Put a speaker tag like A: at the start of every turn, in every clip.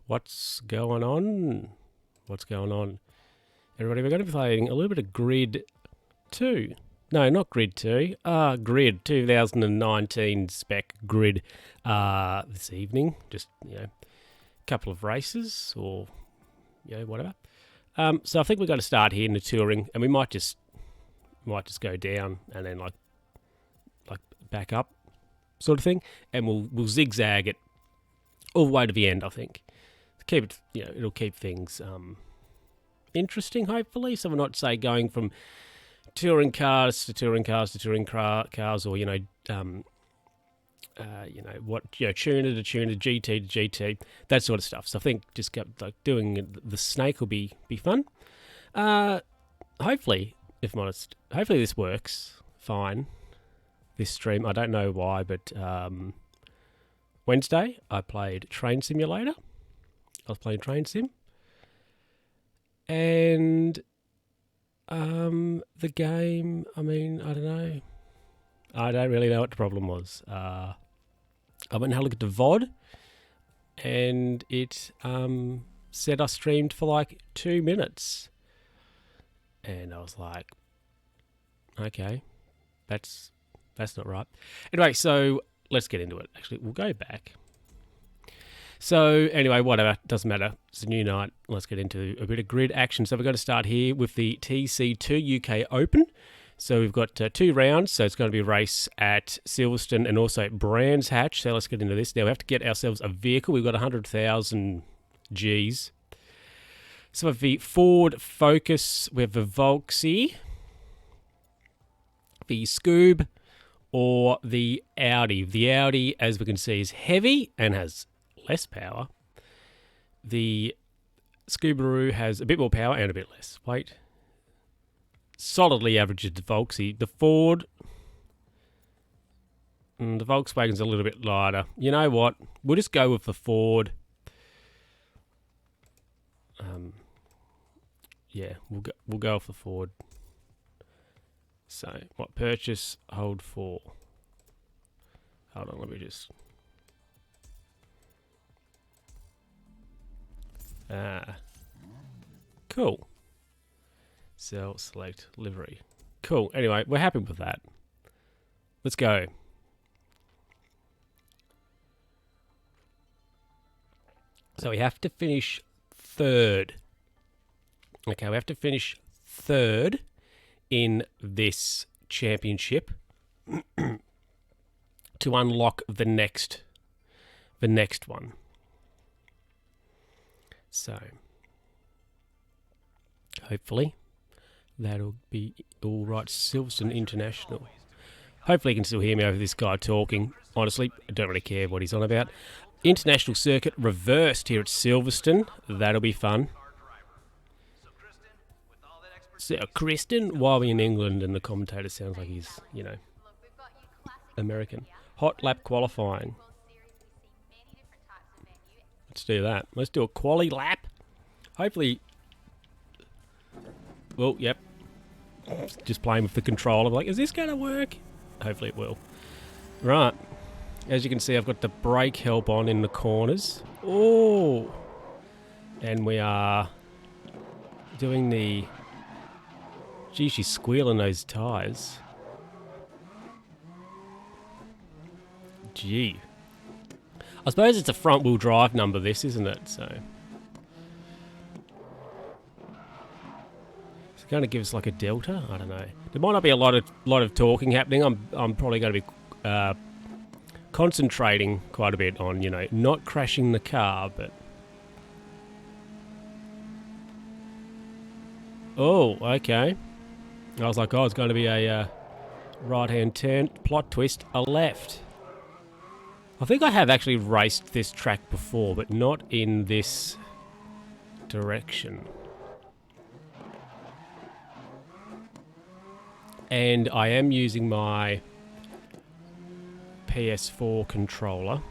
A: What's going on? What's going on? Everybody, we're going to be playing a little bit of Grid 2. No, not Grid 2. Grid 2019 spec Grid this evening. Just, a couple of races or, whatever. So I think we're going to start here in the touring, and we might just go down and then like back up sort of thing, and we'll zigzag it all the way to the end, I think. Keep it, it'll keep things interesting, hopefully. So we're not, say, going from touring cars to touring cars to touring cars, or tuner to tuner, GT to GT, that sort of stuff. So I think just doing the snake will be fun. Hopefully, if I'm honest, hopefully this works fine. This stream, I don't know why, but Wednesday I played Train Simulator. I was playing Train Sim. And the game, I don't know. I don't really know what the problem was. I went and had a look at the VOD, and it said I streamed for like 2 minutes. And I was like, okay, that's not right. Anyway, so let's get into it. Actually, we'll go back. So anyway, whatever, doesn't matter. It's a new night. Let's get into a bit of grid action. So we're going to start here with the TC2 UK Open. So we've got 2 rounds. So it's going to be a race at Silverstone and also at Brands Hatch. So let's get into this. Now we have to get ourselves a vehicle. We've got 100,000 Gs. So we have the Ford Focus, we have the Volksy, the Scoob, or the Audi. The Audi, as we can see, is heavy and has less power. The Subaru has a bit more power and a bit less weight. Solidly averages the Volksy. The Ford, the Volkswagen's a little bit lighter. You know what? We'll just go with the Ford. We'll go with the Ford. So, what purchase? Hold for. Hold on, let me just. Cool. Sell, select, livery. Cool. Anyway, we're happy with that. Let's go. So we have to finish third. Okay, we have to finish third in this championship to unlock the next one. So, hopefully, that'll be all right. Silverstone International. Hopefully you can still hear me over this guy talking. Honestly, I don't really care what he's on about. International Circuit reversed here at Silverstone. That'll be fun. So, Kristen, why are we in England and the commentator sounds like he's, American. Hot lap qualifying. Let's do that. Let's do a quali lap. Hopefully. Well, yep. Just playing with the controller. Like, is this going to work? Hopefully it will. Right. As you can see, I've got the brake help on in the corners. Oh. And we are doing the... Gee, she's squealing those tyres. Gee. I suppose it's a front-wheel drive number, this, isn't it? So it's going to give us like a delta. I don't know. There might not be a lot of talking happening. I'm probably going to be concentrating quite a bit on not crashing the car, but oh, okay. I was like, oh, it's going to be a right-hand turn. Plot twist, a left. I think I have actually raced this track before, but not in this direction. And I am using my PS4 controller.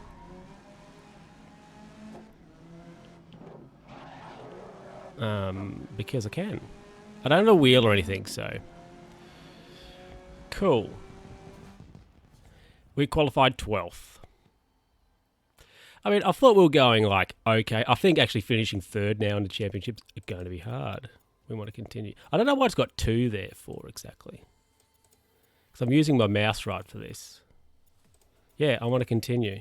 A: Because I can. I don't have a wheel or anything, so... Cool. We qualified 12th. I mean, I thought we were going like, okay. I think actually finishing third now in the championships are going to be hard. We want to continue. I don't know why it's got 2 there for exactly. Because I'm using my mouse right for this. Yeah, I want to continue.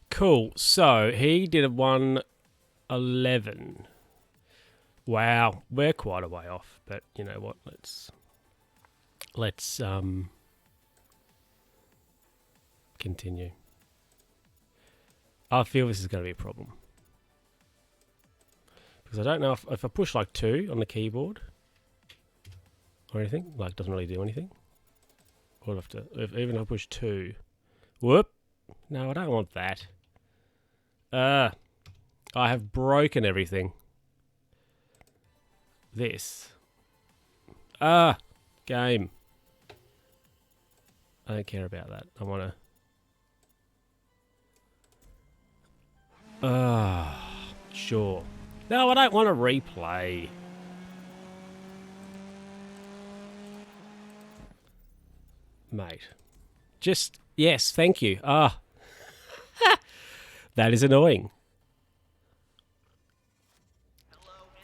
A: Cool. So he did a 111. Wow, we're quite a way off. But you know what? Let's continue. I feel this is going to be a problem. Because I don't know if I push like 2 on the keyboard or anything, like doesn't really do anything. Or even if I push 2. Whoop. No, I don't want that. I have broken everything. This. Game. I don't care about that. I want to... sure. No, I don't want to replay. Mate. Just, yes, thank you. That is annoying.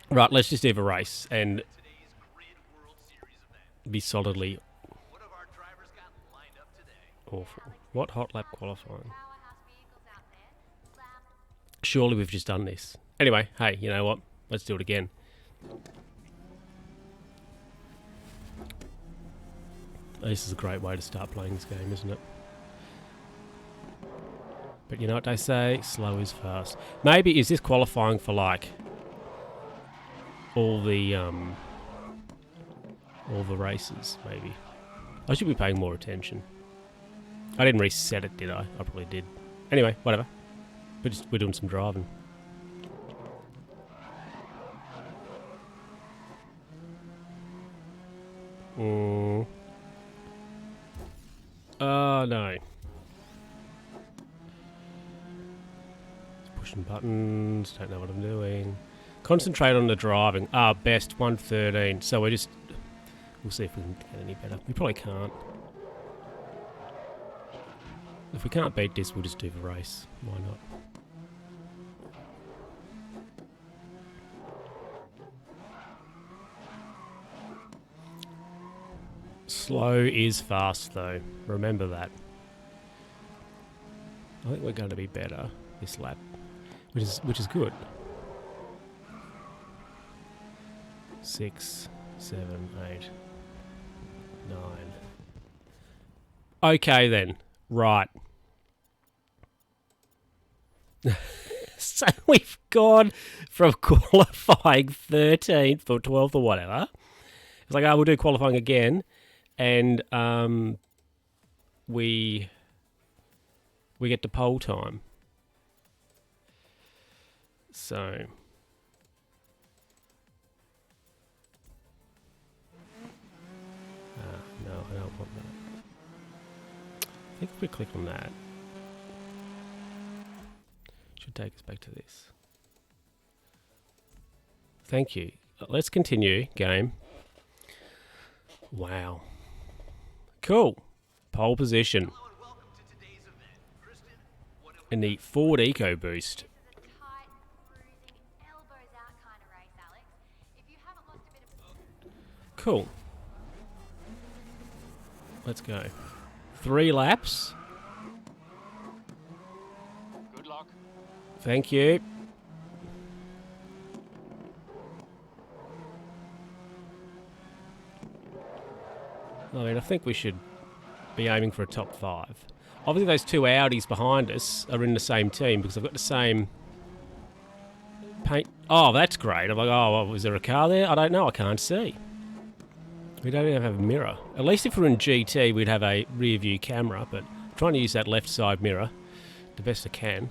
A: Right, let's just have a race and be solidly awful. What hot lap qualifying? Surely we've just done this. Anyway, hey, you know what? Let's do it again. This is a great way to start playing this game, isn't it? But you know what they say? Slow is fast. Maybe is this qualifying for like all the races? Maybe I should be paying more attention. I didn't reset it, did I? I probably did. Anyway, whatever. We're doing some driving. Oh no. Pushing buttons, don't know what I'm doing. Concentrate on the driving. Best 113. So we'll see if we can get any better. We probably can't. If we can't beat this, we'll just do the race. Why not? Slow is fast though. Remember that. I think we're going to be better this lap, which is good. 6, 7, 8, 9. Okay then. Right. So we've gone from qualifying 13th or 12th or whatever. It's like, we'll do qualifying again. And we get to pole time. So no, I don't want that. I think if we click on that, it should take us back to this. Thank you. Let's continue, game. Wow. Cool. Pole position. In the Ford EcoBoost. Cool. Let's go. 3 laps.
B: Good luck.
A: Thank you. I mean, I think we should be aiming for a top 5. Obviously, those 2 Audis behind us are in the same team because I've got the same paint. Oh, that's great. I'm like, oh, was there a car there? I don't know. I can't see. We don't even have a mirror. At least if we're in GT, we'd have a rear view camera, but I'm trying to use that left side mirror the best I can.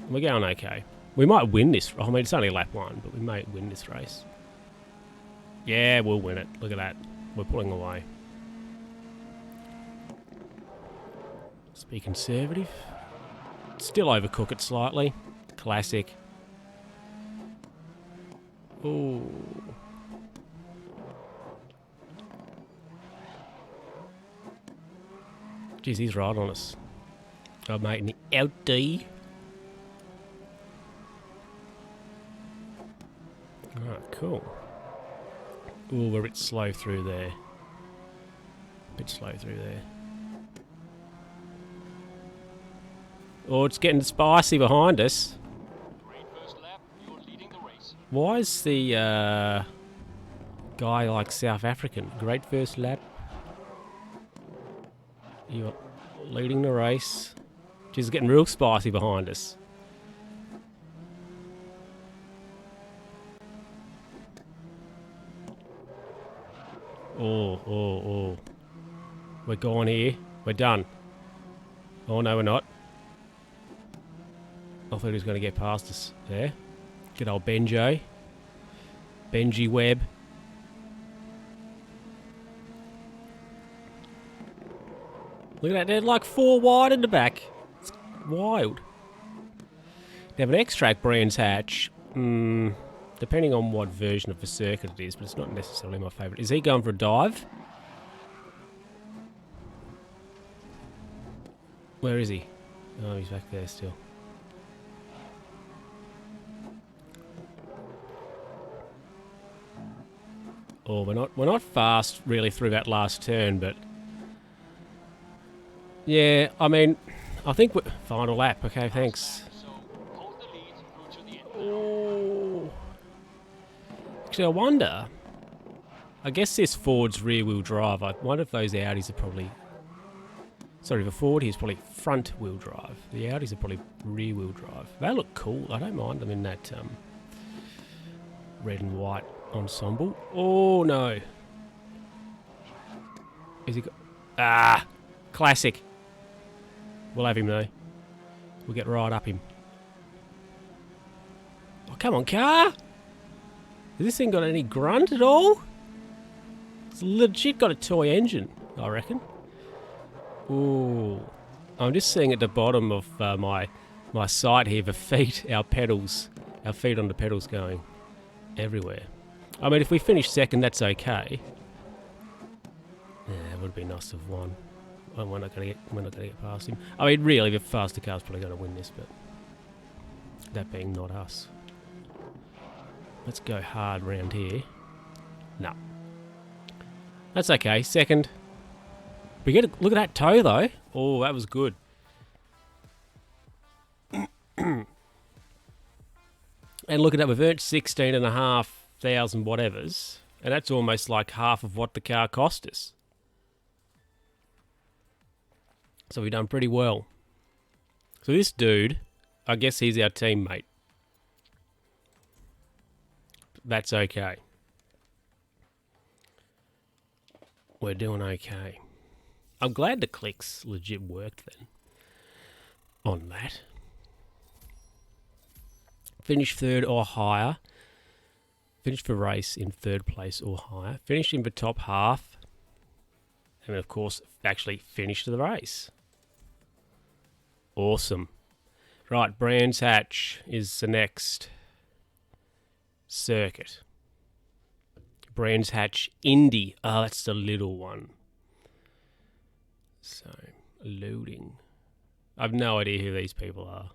A: We're going okay. We might win this. I mean, it's only lap 1, but we might win this race. Yeah, we'll win it. Look at that. We're pulling away. Let's be conservative. Still overcook it slightly. Classic. Ooh. Jeez, he's right on us. Oh, mate, in the LD. Alright, cool. Ooh, we're a bit slow through there. Oh, it's getting spicy behind us.
B: Great first lap. You're leading the race.
A: Why is the guy like South African? Great first lap. You're leading the race. She's getting real spicy behind us. Oh. We're gone here. We're done. Oh, no, we're not. I thought he was going to get past us there. Good old Benji. Benji Webb. Look at that. They're like 4 wide in the back. It's wild. They have an X-Track Brands Hatch. Depending on what version of the circuit it is, but it's not necessarily my favourite. Is he going for a dive? Where is he? Oh, he's back there still. Oh, we're not fast really through that last turn, but yeah, I mean, I think we're final lap. Okay, thanks.
B: So hold the lead through to the end.
A: Oh. Actually, I wonder. I guess this Ford's rear-wheel drive. I wonder if those Audis are probably. Sorry, the Ford here's probably front-wheel drive. The Audis are probably rear-wheel drive. They look cool. I don't mind them in that red and white ensemble. Oh no! Is he? Classic. We'll have him though. We'll get right up him. Oh, come on, car! Has this thing got any grunt at all? It's legit got a toy engine, I reckon. Ooh. I'm just seeing at the bottom of my sight here the feet, our feet on the pedals going everywhere. I mean, if we finish second, that's okay. Yeah, it would be nice to have won. We're not gonna get past him. I mean, really, the faster car's probably going to win this, but that being not us. Let's go hard round here. No. That's okay. Second. We get a look at that toe though. Oh, that was good. And look at that, we've earned 16,500 whatevers, and that's almost like half of what the car cost us. So we've done pretty well. So this dude, I guess he's our teammate. That's okay. We're doing okay. I'm glad the clicks legit worked then. On that. Finish third or higher. Finish the race in third place or higher. Finish in the top half. And of course, actually finish the race. Awesome. Right, Brands Hatch is the next circuit. Brands Hatch Indy. Oh, that's the little one. So, loading. I've no idea who these people are.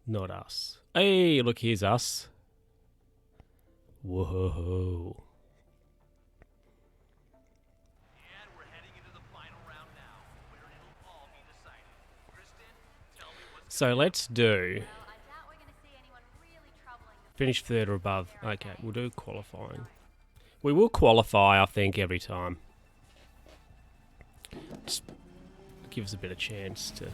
A: Not us. Hey, look, here's us. Whoa.
B: And we're heading into the final round now, where it'll all be decided. Kristen, tell me what's
A: So let's do
C: Well, I doubt we're going to see anyone really troubling the
A: finish third or above. Okay, we'll do qualifying. We will qualify, I think, every time. Just give us a bit of chance to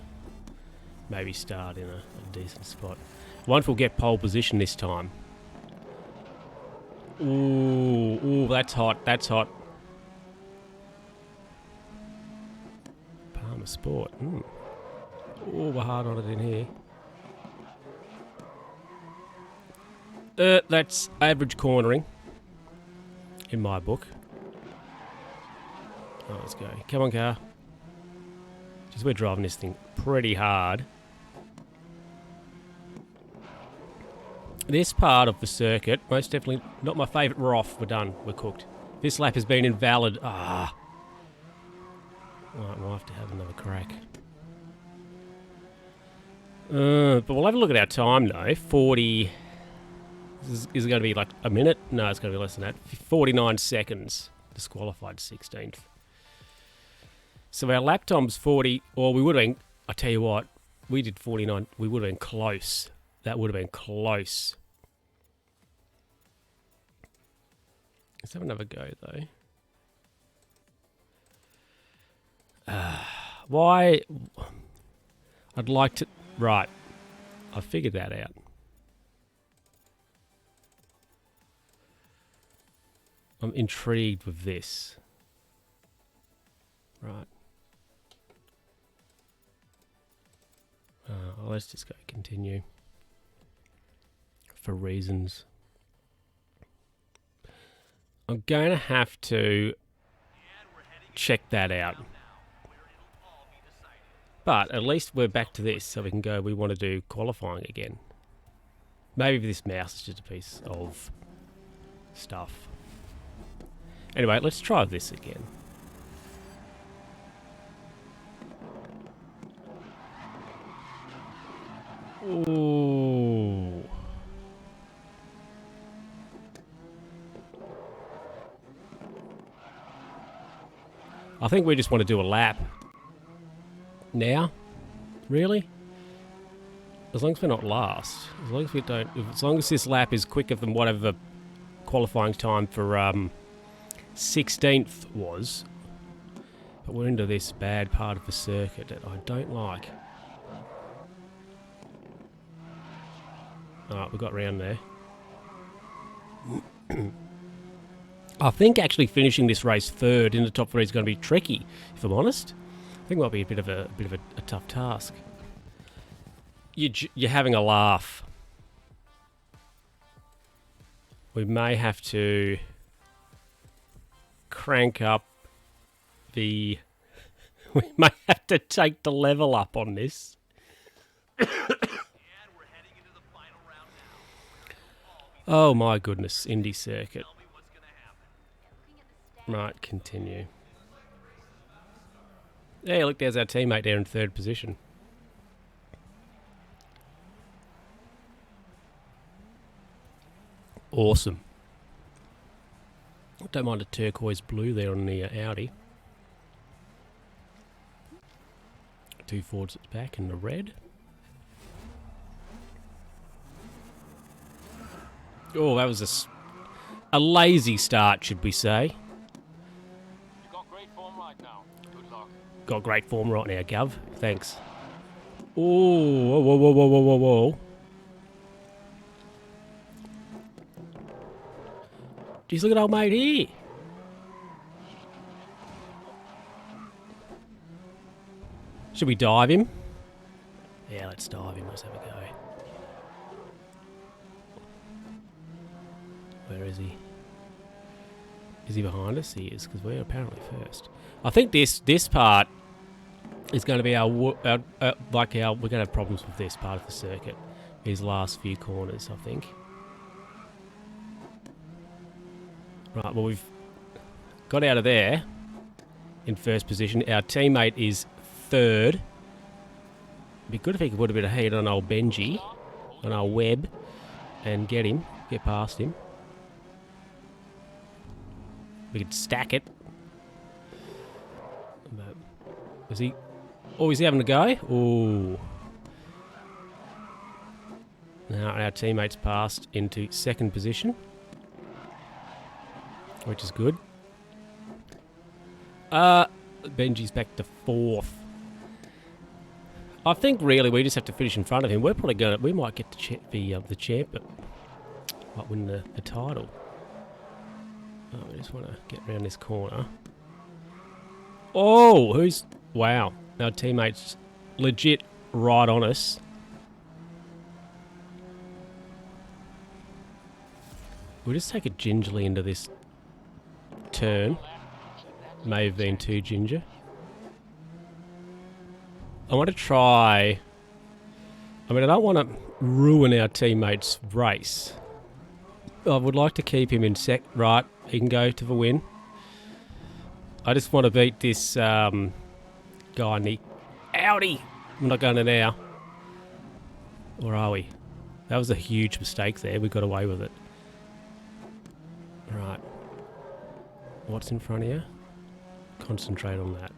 A: maybe start in a decent spot. Won't we'll get pole position this time. Ooh, that's hot. That's hot. Palmer Sport. Ooh, we're hard on it in here. That's average cornering in my book. Oh, let's go. Come on, car. Jeez, we're driving this thing pretty hard. This part of the circuit, most definitely not my favourite. We're off. We're done. We're cooked. This lap has been invalid. Right, we'll have to have another crack. But we'll have a look at our time though. 40. Is it going to be like a minute? No, it's going to be less than that. 49 seconds. Disqualified 16th. So our lap time's 40. Or we would have been. I tell you what, we did 49. We would have been close. That would have been close. Let's have another go though. Why? I'd like to... Right. I figured that out. I'm intrigued with this. Right. Well, let's just go continue. For reasons. I'm going to have to check that out. But at least we're back to this, so we can go, we want to do qualifying again. Maybe this mouse is just a piece of stuff. Anyway, let's try this again. Ooh. I think we just want to do a lap. Now? Really? As long as we're not last. As long as we don't... As long as this lap is quicker than whatever qualifying time for 16th was. But we're into this bad part of the circuit that I don't like. Alright, we got round there. I think actually finishing this race third in the top three is going to be tricky, if I'm honest. I think it might be a bit of a tough task. You're having a laugh. We may have to crank up the... We may have to take the level up on this. Oh my goodness, Indy Circuit. Right, continue. Yeah, look, there's our teammate there in third position. Awesome. Don't mind a turquoise blue there on the Audi. Two Fords at the back and the red. Oh, that was a lazy start, should we say.
B: You got great form right now. Good luck.
A: Got great form right now, Gov. Thanks. Oh, whoa, whoa, whoa, whoa, whoa, whoa. Jeez, look at old mate here. Should we dive him? Yeah, let's dive him. Let's have a go. Where is he? Is he behind us? He is, because we're apparently first. I think this part is going to be we're going to have problems with this part of the circuit. These last few corners, I think. Right, well, we've got out of there in first position. Our teammate is third. It'd be good if he could put a bit of heat on old Benji, on our Webb, and get past him. We could stack it. But is he? Oh, is he having a go? Oh. Now our teammate's passed into second position, which is good. Benji's back to fourth. I think really we just have to finish in front of him. We're probably going to... We might get the champ, but might win the title. Oh, we just want to get around this corner. Oh, who's... Wow. Our teammate's legit right on us. We'll just take it gingerly into this turn. May have been too ginger. I want to try... I mean, I don't want to ruin our teammate's race. I would like to keep him in Right, he can go to the win. I just want to beat this guy, Nick. Audi! I'm not going to now. Or are we? That was a huge mistake there. We got away with it. Right. What's in front of you? Concentrate on that.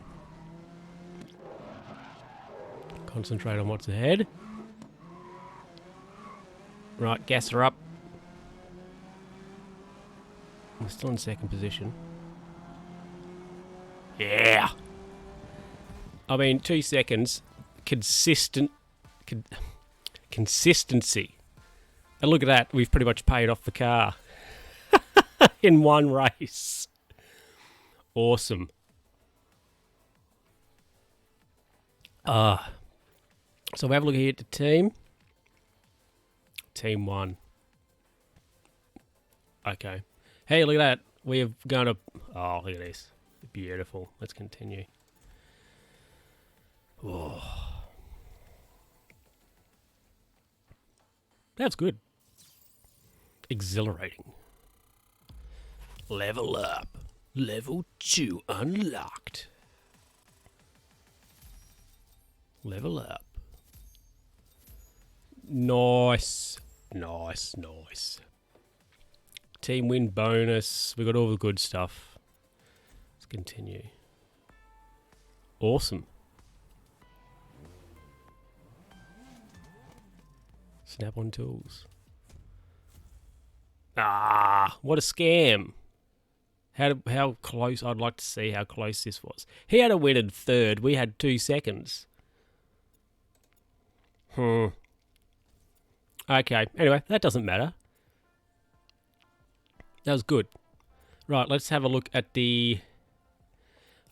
A: Concentrate on what's ahead. Right, gas her up. We're still in second position. Yeah! I mean, 2 seconds. Consistency. And look at that. We've pretty much paid off the car. In one race. Awesome. So we have a look here at the team. Team 1. Okay. Hey, look at that. We have gone to... Oh, look at this. Beautiful. Let's continue. Oh. That's good. Exhilarating. Level up. Level 2 unlocked. Level up. Nice. Nice, nice. Team win bonus. We got all the good stuff. Let's continue. Awesome. Snap-on tools. Ah, what a scam. How close, I'd like to see how close this was. He had a win in third. We had 2 seconds. Okay, anyway, that doesn't matter. That was good. Right, let's have a look at the...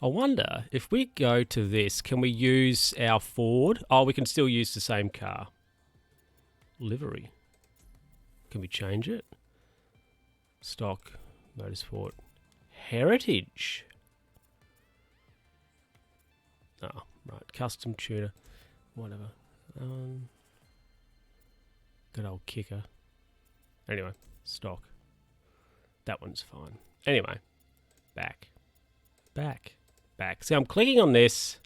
A: I wonder, if we go to this, can we use our Ford? Oh, we can still use the same car. Livery. Can we change it? Stock, Motorsport. Heritage. Oh, right. Custom tuner. Whatever. Good old kicker. Anyway, stock. That one's fine. Anyway, back. See, I'm clicking on this.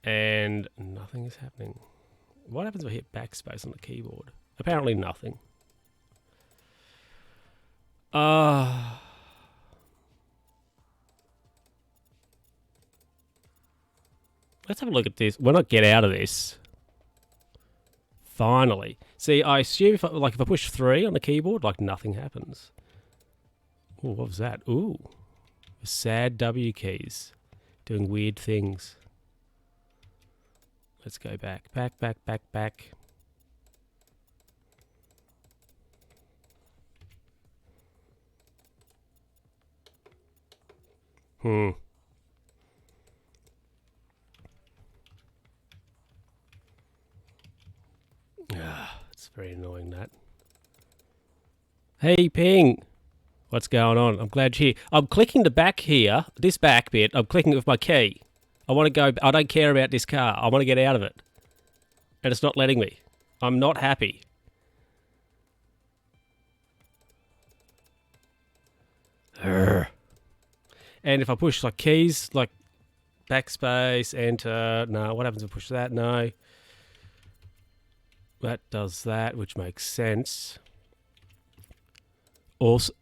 A: And nothing is happening. What happens if I hit backspace on the keyboard? Apparently nothing. Let's have a look at this. When I get out of this, finally. See, I assume if I push 3 on the keyboard, like nothing happens. Ooh, what was that? Ooh, sad W keys doing weird things. Let's go back. It's very annoying, that. Hey, Ping. What's going on? I'm glad you're here. I'm clicking the back here, this back bit. I'm clicking it with my key. I want to go. I don't care about this car. I want to get out of it. And it's not letting me. I'm not happy. Urgh. And if I push like keys, like backspace, enter, no. What happens if I push that? No. That does that, which makes sense. Also,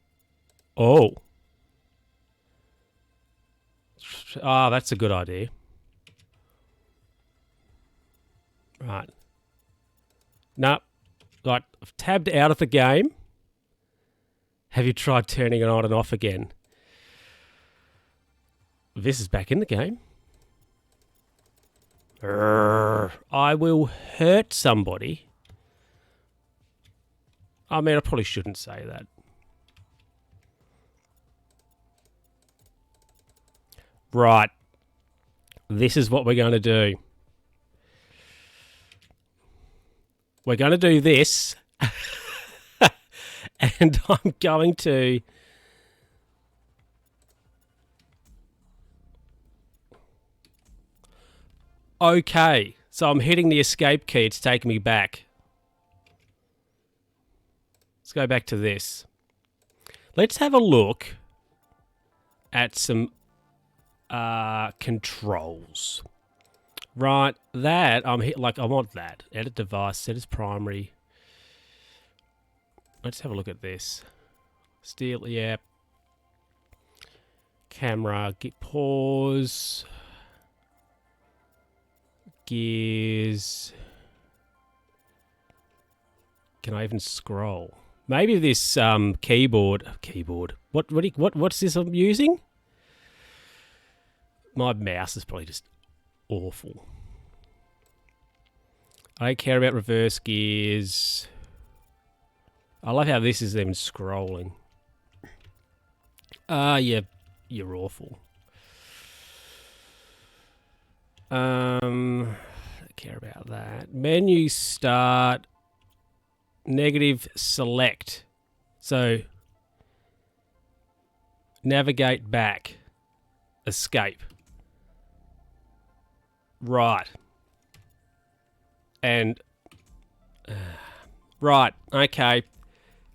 A: that's a good idea. Right. No, like I've tabbed out of the game. Have you tried turning it on and off again? This is back in the game. I will hurt somebody. I mean, I probably shouldn't say that. Right. This is what we're going to do. We're going to do this. And I'm going to... Okay. So I'm hitting the escape key. It's taking me back. Let's go back to this. Let's have a look at some controls. Right, that I want that. Edit device, set as primary. Let's have a look at this. Steal, yeah. Camera, get pause. Gears. Can I even scroll? Maybe this keyboard. What's this I'm using? My mouse is probably just awful. I don't care about reverse gears. I love how this is even scrolling. Yeah, you're awful. Don't care about that. Menu start. Negative select. So navigate back. Escape. Right. And right, okay.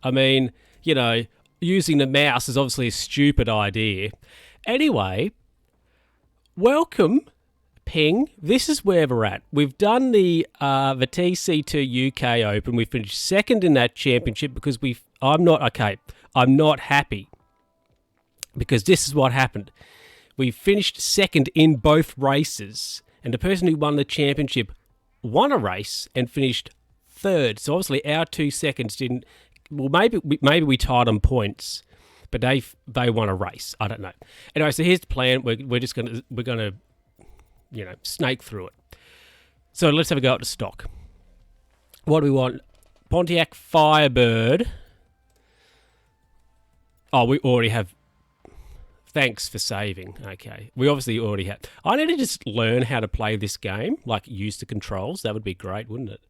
A: I mean, you know, using the mouse is obviously a stupid idea. Anyway, welcome, Ping. This is where we're at. We've done the TC2 UK Open. We finished second in that championship because I'm not happy because this is what happened. We finished second in both races, and the person who won the championship won a race and finished third. So obviously our 2 seconds didn't. Well, maybe we tied on points, but they won a race. I don't know. Anyway, so here's the plan. We're gonna snake through it. So let's have a go at the stock. What do we want? Pontiac Firebird. Oh, we already have. Thanks for saving. Okay. We obviously already have. I need to just learn how to play this game, like use the controls. That would be great, wouldn't it?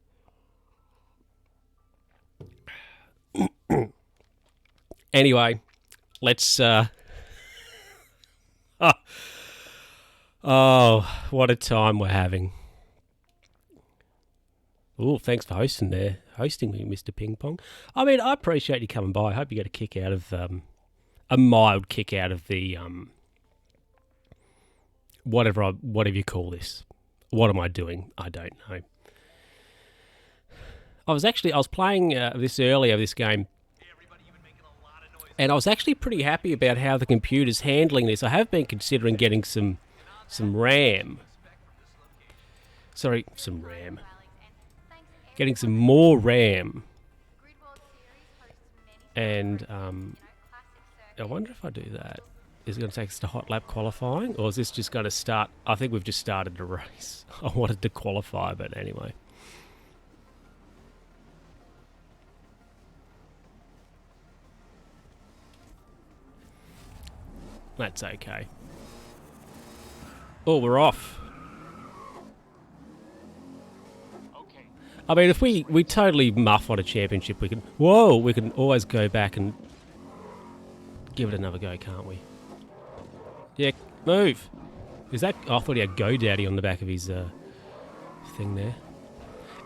A: Anyway, let's... Oh, what a time we're having. Oh, thanks for hosting me, Mr. Ping Pong. I mean, I appreciate you coming by. I hope you get a kick out of... a mild kick out of the whatever you call this. What am I doing? I don't know. I was playing this game, and I was actually pretty happy about how the computer's handling this. I have been considering getting some RAM. Sorry, some RAM. Getting some more RAM. And I wonder if I do that. Is it going to take us to hot lap qualifying? Or is this just going to start? I think we've just started the race. I wanted to qualify, but anyway. That's okay. Oh, we're off.
B: Okay.
A: I mean, if we totally muff on a championship, we can always go back and give it another go, can't we? Yeah, move. Is that... Oh, I thought he had GoDaddy on the back of his thing there.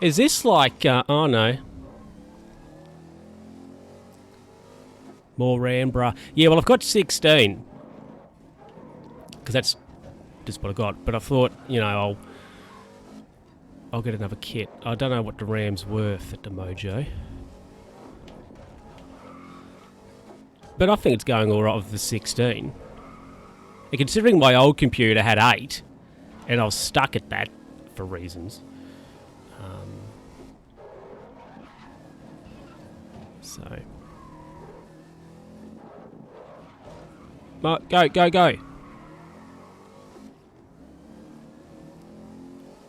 A: Is this like... oh, no. More RAM, bruh. Yeah, well, I've got 16. Because that's just what I got. But I thought, I'll get another kit. I don't know what the RAM's worth at the Mojo. But I think it's going all right with the 16. And considering my old computer had 8, and I was stuck at that for reasons. So. Go.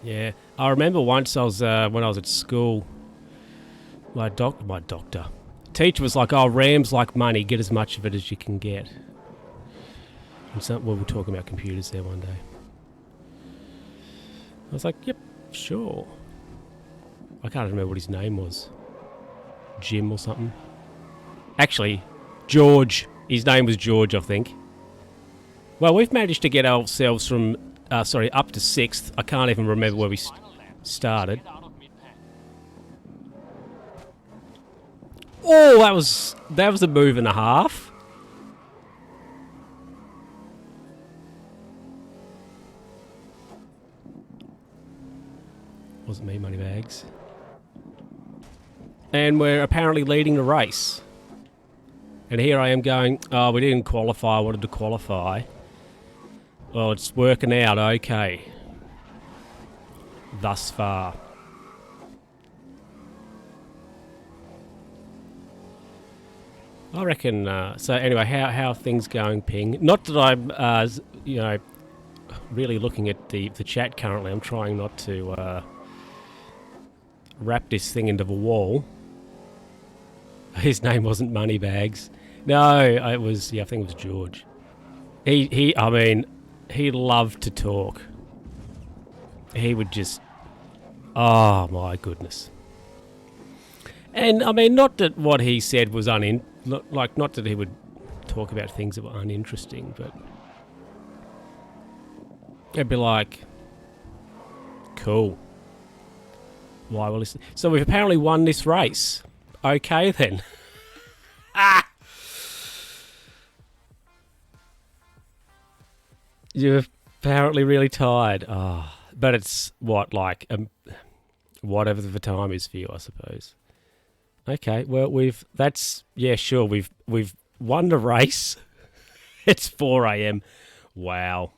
A: Yeah. I remember once I was, when I was at school, my doctor. Teacher was like, oh, RAM's like money, get as much of it as you can get. And we were talking about computers there one day. I was like, yep, sure. I can't remember what his name was. Jim or something. Actually, George. His name was George, I think. Well, we've managed to get ourselves from, up to 6th. I can't even remember where we started. Oh, that was a move and a half. Wasn't me, Moneybags. And we're apparently leading the race. And here I am going, oh, we didn't qualify, I wanted to qualify. Well, it's working out okay. Thus far. I reckon, so anyway, how are things going, Ping? Not that I'm, really looking at the chat currently. I'm trying not to wrap this thing into the wall. His name wasn't Moneybags. No, it was, I think it was George. He loved to talk. He would just, oh my goodness. And I mean, not that what he said was not that he would talk about things that were uninteresting, but it'd be like, cool. Why will listen? So we've apparently won this race. Okay then. You're apparently really tired. Oh, but it's what, like, whatever the time is for you, I suppose. Okay, well we've won the race. It's 4 a.m. Wow.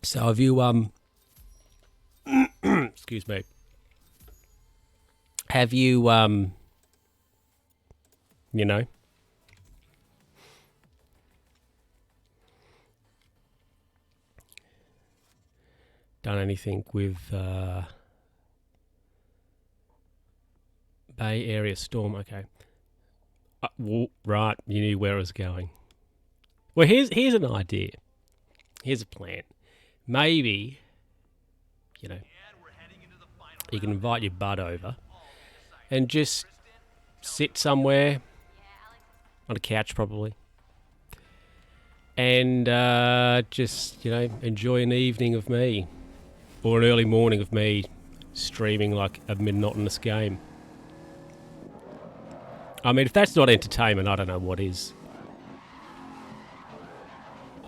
A: So have you excuse me. Have you done anything with Bay Area storm? Okay. Right, you knew where I was going. Well, here's an idea. Here's a plan. Maybe, you can invite your bud over and just sit somewhere on a couch probably and just, enjoy an evening of me or an early morning of me streaming like a monotonous game. I mean, if that's not entertainment, I don't know what is.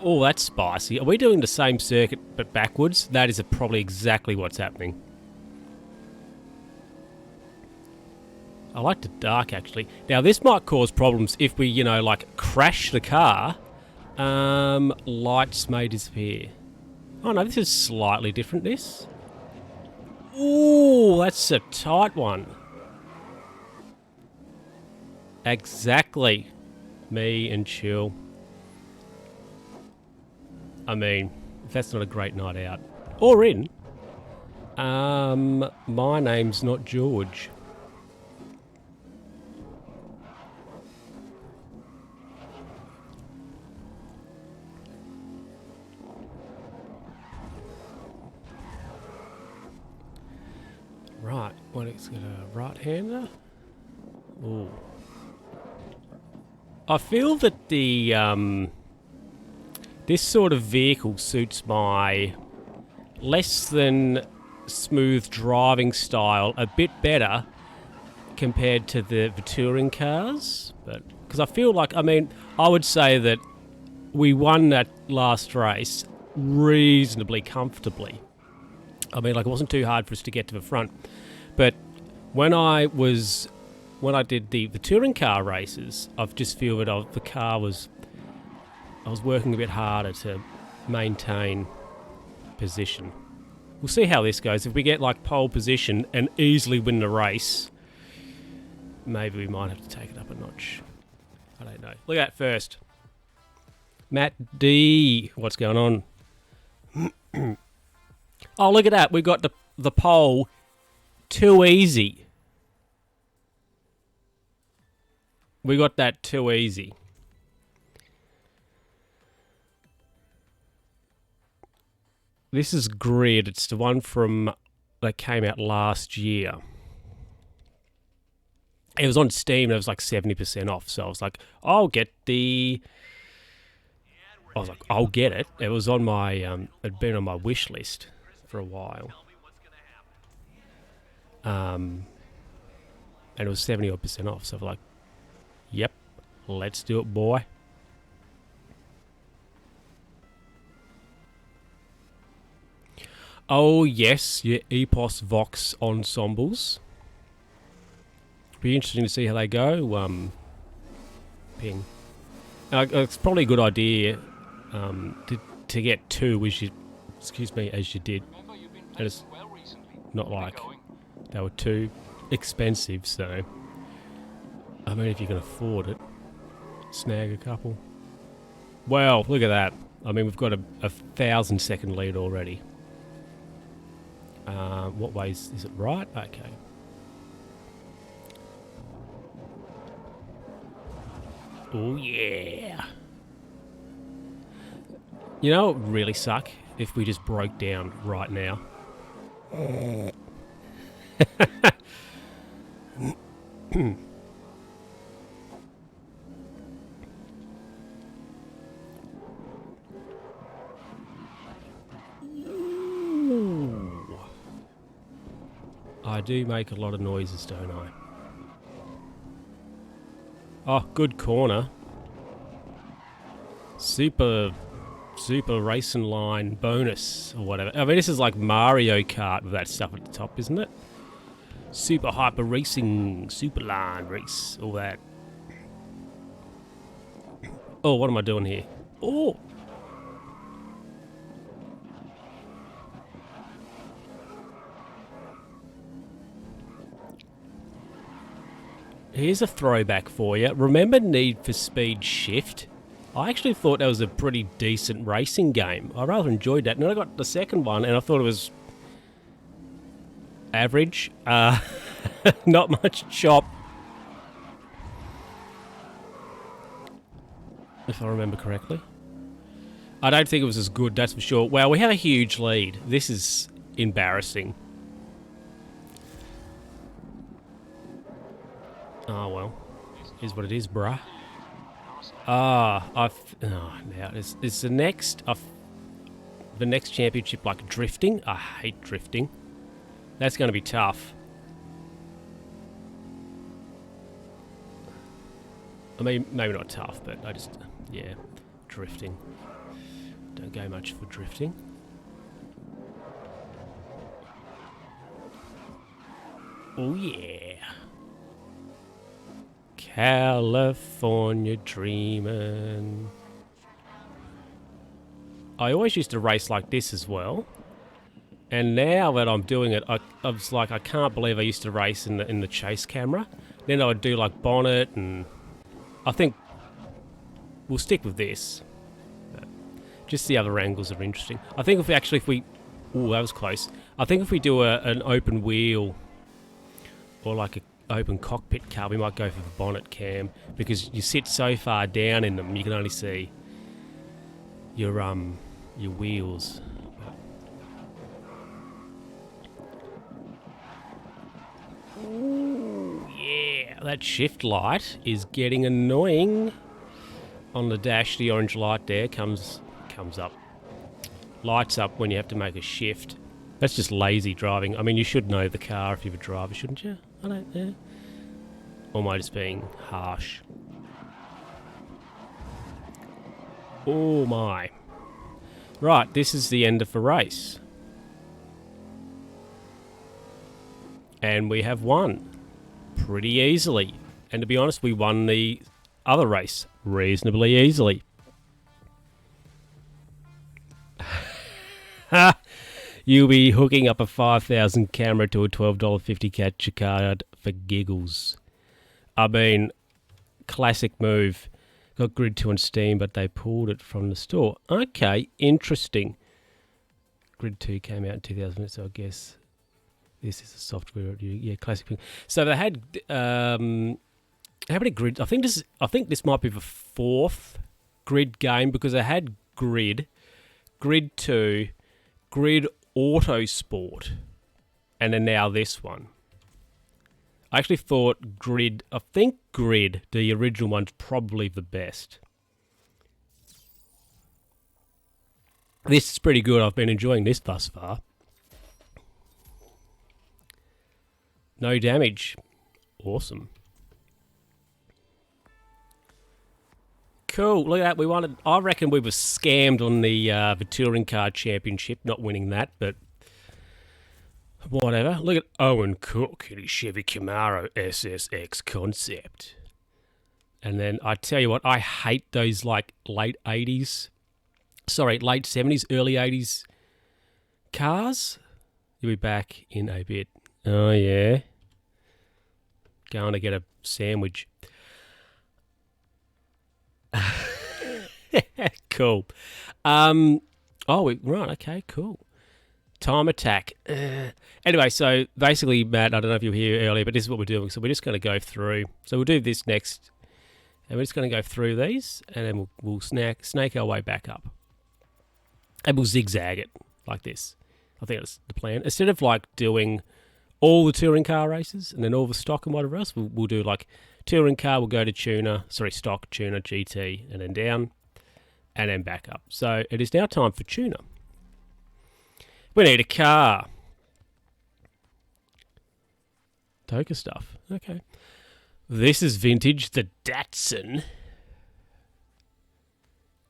A: Oh, that's spicy. Are we doing the same circuit but backwards? That is probably exactly what's happening. I like the dark, actually. Now, this might cause problems if we, crash the car. Lights may disappear. Oh, no, this is slightly different, this. Ooh, that's a tight one. Exactly. Me and chill. I mean, if that's not a great night out. Or in. My name's not George. Right, well, it's got a right-hander. Ooh. I feel that the this sort of vehicle suits my less than smooth driving style a bit better compared to the touring cars. But because I feel like, I would say that we won that last race reasonably comfortably. It wasn't too hard for us to get to the front. But when I did the touring car races, I've just feel that I was working a bit harder to maintain position. We'll see how this goes. If we get pole position and easily win the race, maybe we might have to take it up a notch. I don't know. Look at that first. Matt D. What's going on? Oh, look at that. We got the pole too easy. We got that too easy. This is Grid. It's the one that came out last year. It was on Steam and it was 70% off. So I was like, I'll get it. It was on my, it'd been on my wish list for a while. And it was 70% off. So I was like, yep, let's do it, boy. Oh, yes, your Epos Vox ensembles. Be interesting to see how they go. Ping. It's probably a good idea to get two as you, as you did. And it's not like they were too expensive, so I mean, if you can afford it, snag a couple. Well, look at that. I mean, we've got a 1,000-second lead already. What way is it right? Okay. Oh, yeah. You know what would really suck? If we just broke down right now. I do make a lot of noises, don't I? Oh, good corner. Super racing line bonus or whatever. I mean, this is like Mario Kart with that stuff at the top, isn't it? Super hyper racing, super line race, all that. Oh, what am I doing here? Oh! Here's a throwback for you. Remember Need for Speed Shift? I actually thought that was a pretty decent racing game. I rather enjoyed that. And then I got the second one and I thought it was average. Not much chop. If I remember correctly. I don't think it was as good, that's for sure. Well, we have a huge lead. This is embarrassing. Oh, well. Is what it is, bruh. Now is the next championship like drifting? I hate drifting. That's going to be tough. I mean, maybe not tough, but yeah, drifting. Don't go much for drifting. Oh yeah. California dreamin'. I always used to race like this as well. And now that I'm doing it, I was like, I can't believe I used to race in the chase camera. Then I would do like bonnet, and I think we'll stick with this. But just the other angles are interesting. I think if we ooh, that was close. I think if we do an open wheel or like a open cockpit car, we might go for the bonnet cam, because you sit so far down in them you can only see your wheels. Ooh, yeah, that shift light is getting annoying on the dash. The orange light there comes up, lights up when you have to make a shift. That's just lazy driving. I mean, you should know the car if you're a driver, shouldn't you? I don't know. Or am I just being harsh? Oh my. Right, this is the end of the race. And we have won pretty easily. And to be honest, we won the other race reasonably easily. You'll be hooking up a 5,000 camera to a $12.50 capture card for giggles. I mean, classic move. Got Grid 2 on Steam, but they pulled it from the store. Okay, interesting. Grid 2 came out in 2000, so I guess this is a software review. Yeah, classic thing. So they had how many grids? I think this might be the fourth Grid game, because they had Grid 2, Grid Autosport, and then now this one. I actually thought Grid, the original one's probably the best. This is pretty good. I've been enjoying this thus far. No damage. Awesome. Cool. Look at that. I reckon we were scammed on the Touring Car Championship, not winning that, but Whatever. Look at Owen Cook in his Chevy Camaro SSX concept. And then I tell you what, I hate those like late 70s, early 80s cars. You'll be back in a bit. Oh, yeah. Going to get a sandwich. Cool. Right, okay, cool. Time attack. Anyway, so basically, Matt, I don't know if you were here earlier, but this is what we're doing. So we're just going to go through. So we'll do this next, and we're just going to go through these, and then we'll snake our way back up. And we'll zigzag it like this. I think that's the plan. Instead of like doing all the touring car races and then all the stock and whatever else, we'll do like touring car, we'll go to stock, tuner, GT, and then down, and then back up. So it is now time for tuner. We need a car. Toka stuff. Okay. This is vintage, the Datsun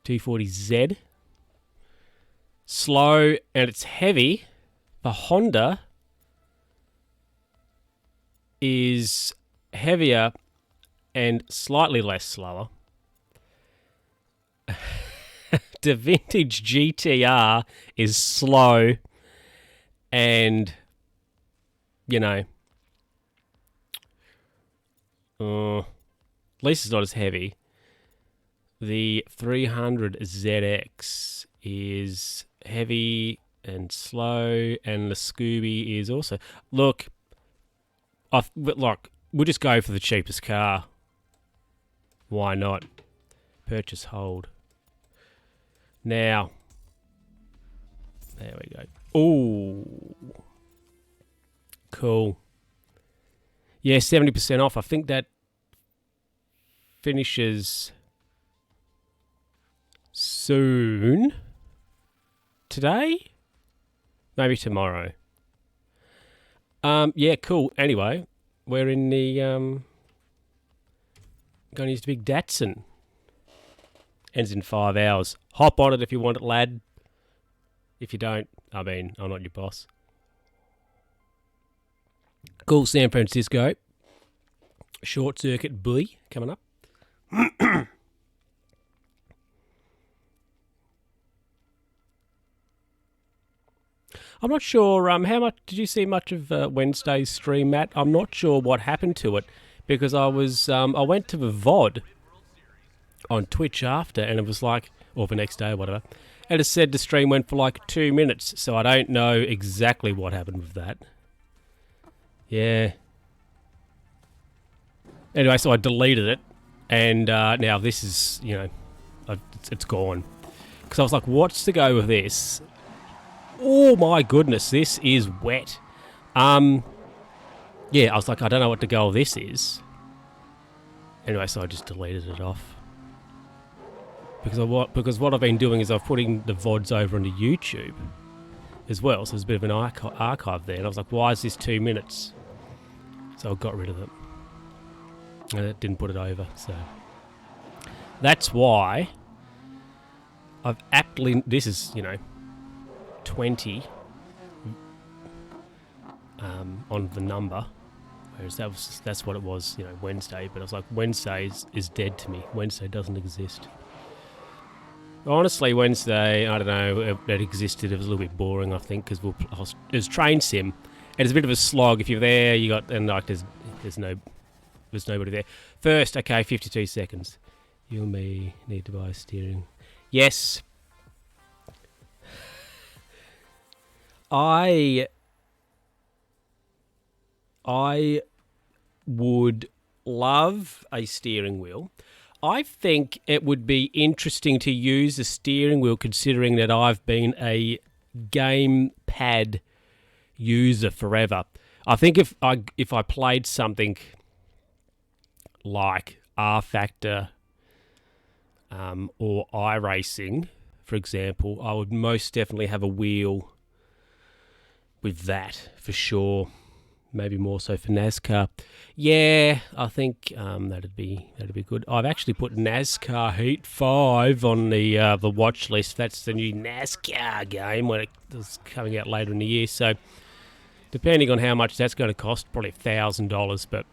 A: T40Z. Slow and it's heavy. The Honda is heavier and slightly less slower. The vintage GTR is slow and, at least it's not as heavy. The 300ZX is heavy and slow, and the Scooby is also... Look, we'll just go for the cheapest car. Why not? Purchase, hold. Now, there we go. Ooh. Cool. Yeah, 70% off. I think that finishes soon. Today? Maybe tomorrow. Yeah, cool. Anyway, we're in the going to use the big Datsun. Ends in 5 hours. Hop on it if you want it, lad. If you don't, I'm not your boss. Cool, San Francisco. Short circuit buoy coming up. I'm not sure, how much, did you see much of Wednesday's stream, Matt? I'm not sure what happened to it, because I went to the VOD on Twitch after, and it was like, or the next day or whatever, and it said the stream went for like 2 minutes, so I don't know exactly what happened with that. Yeah. Anyway, so I deleted it, and now this is, it's gone. Because I was like, what's to go with this? Oh my goodness, this is wet. Yeah, I was like, I don't know what to go with this is. Anyway, so I just deleted it off. Because what I've been doing is I've putting the VODs over onto YouTube as well, so there's a bit of an archive there, and I was like, why is this 2 minutes? So I got rid of it. And it didn't put it over, so... That's why I've aptly... This is, 20 on the number, whereas that's what it was, Wednesday. But I was like, Wednesday is dead to me. Wednesday doesn't exist. Honestly, Wednesday, I don't know, it existed. It was a little bit boring, I think, because it was train sim, and it's a bit of a slog. If you're there, there's nobody there. First, okay, 52 seconds. You and me need to buy a steering. Yes. I would love a steering wheel. I think it would be interesting to use a steering wheel, considering that I've been a gamepad user forever. I think if I played something like R Factor or iRacing, for example, I would most definitely have a wheel with that for sure. Maybe more so for NASCAR. Yeah, I think that'd be good. I've actually put NASCAR Heat 5 on the watch list. That's the new NASCAR game when it's coming out later in the year. So Depending on how much that's going to cost, probably $1,000, but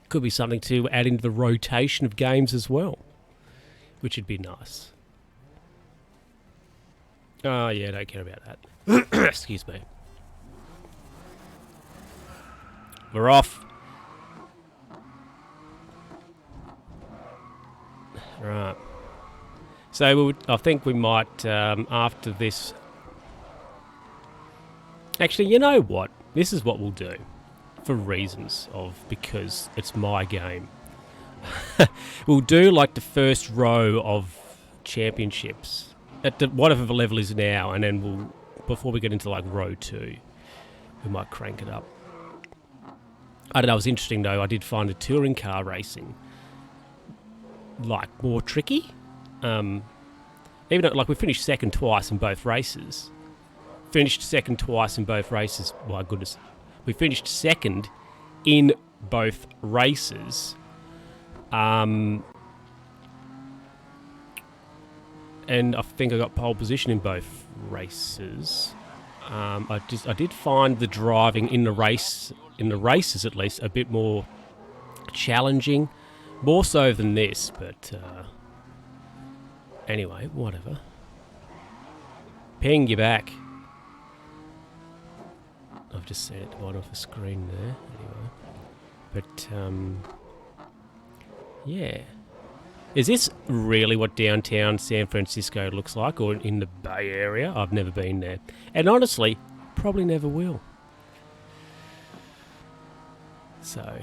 A: could be something to add into the rotation of games as well, which would be nice. Oh, yeah, don't care about that. Excuse me. We're off. Right. So I think we might, after this... Actually, you know what? This is what we'll do. For reasons of... Because it's my game. We'll do like the first row of championships. At the, whatever the level is now. And then we'll... Before we get into like row 2. We might crank it up. I don't know, it was interesting though. I did find the touring car racing like more tricky. Even though like we finished second twice in both races. Finished second twice in both races. My goodness. We finished second in both races. And I think I got pole position in both races. I did find the driving in the races at least, a bit more challenging, more so than this. But anyway, whatever. Ping, you back. I've just seen it at the bottom of the screen there. Anyway, but yeah. Is this really what downtown San Francisco looks like, or in the Bay Area? I've never been there. And honestly, probably never will. So,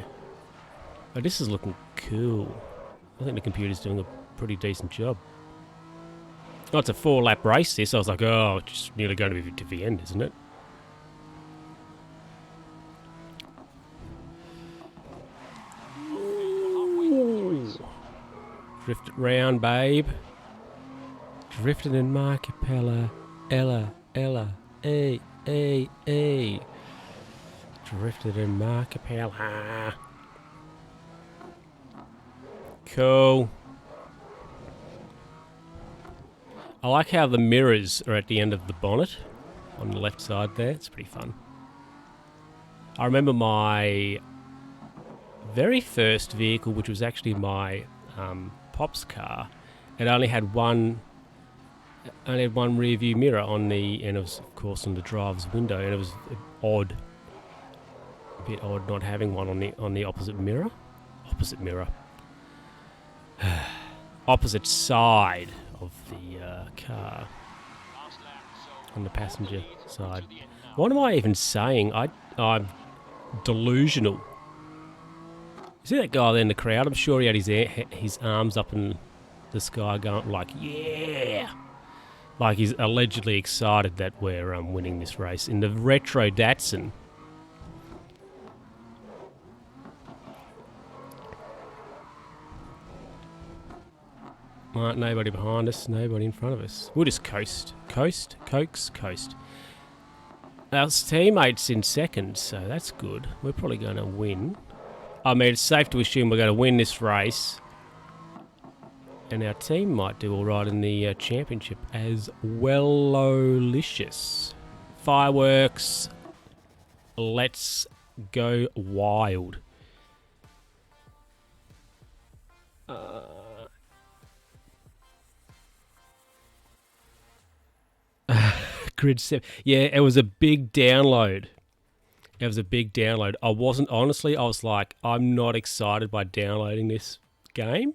A: but this is looking cool. I think the computer's doing a pretty decent job. Oh, it's a 4-lap race this. I was like, oh, it's just nearly going to be to the end, isn't it? Drift it round, babe. Drifting in Markapella. Ella, A. Drifted in Markapella. Cool. I like how the mirrors are at the end of the bonnet on the left side there. It's pretty fun. I remember my very first vehicle, which was actually my Pop's car. It only had one rear view mirror on the, and it was of course on the driver's window, and it was a bit odd not having one on the opposite side of the car, on the passenger side. What am I even saying? I'm delusional. See that guy there in the crowd? I'm sure he had his arms up in the sky going like, yeah! Like he's allegedly excited that we're winning this race in the retro Datsun. Right, nobody behind us, nobody in front of us. We'll just coast. Coast. Our teammate's in second, so that's good. We're probably going to win. I mean, it's safe to assume we're going to win this race. And our team might do all right in the championship as well-licious. Fireworks. Let's go wild. Grid 7. Yeah, it was a big download. I was like, I'm not excited by downloading this game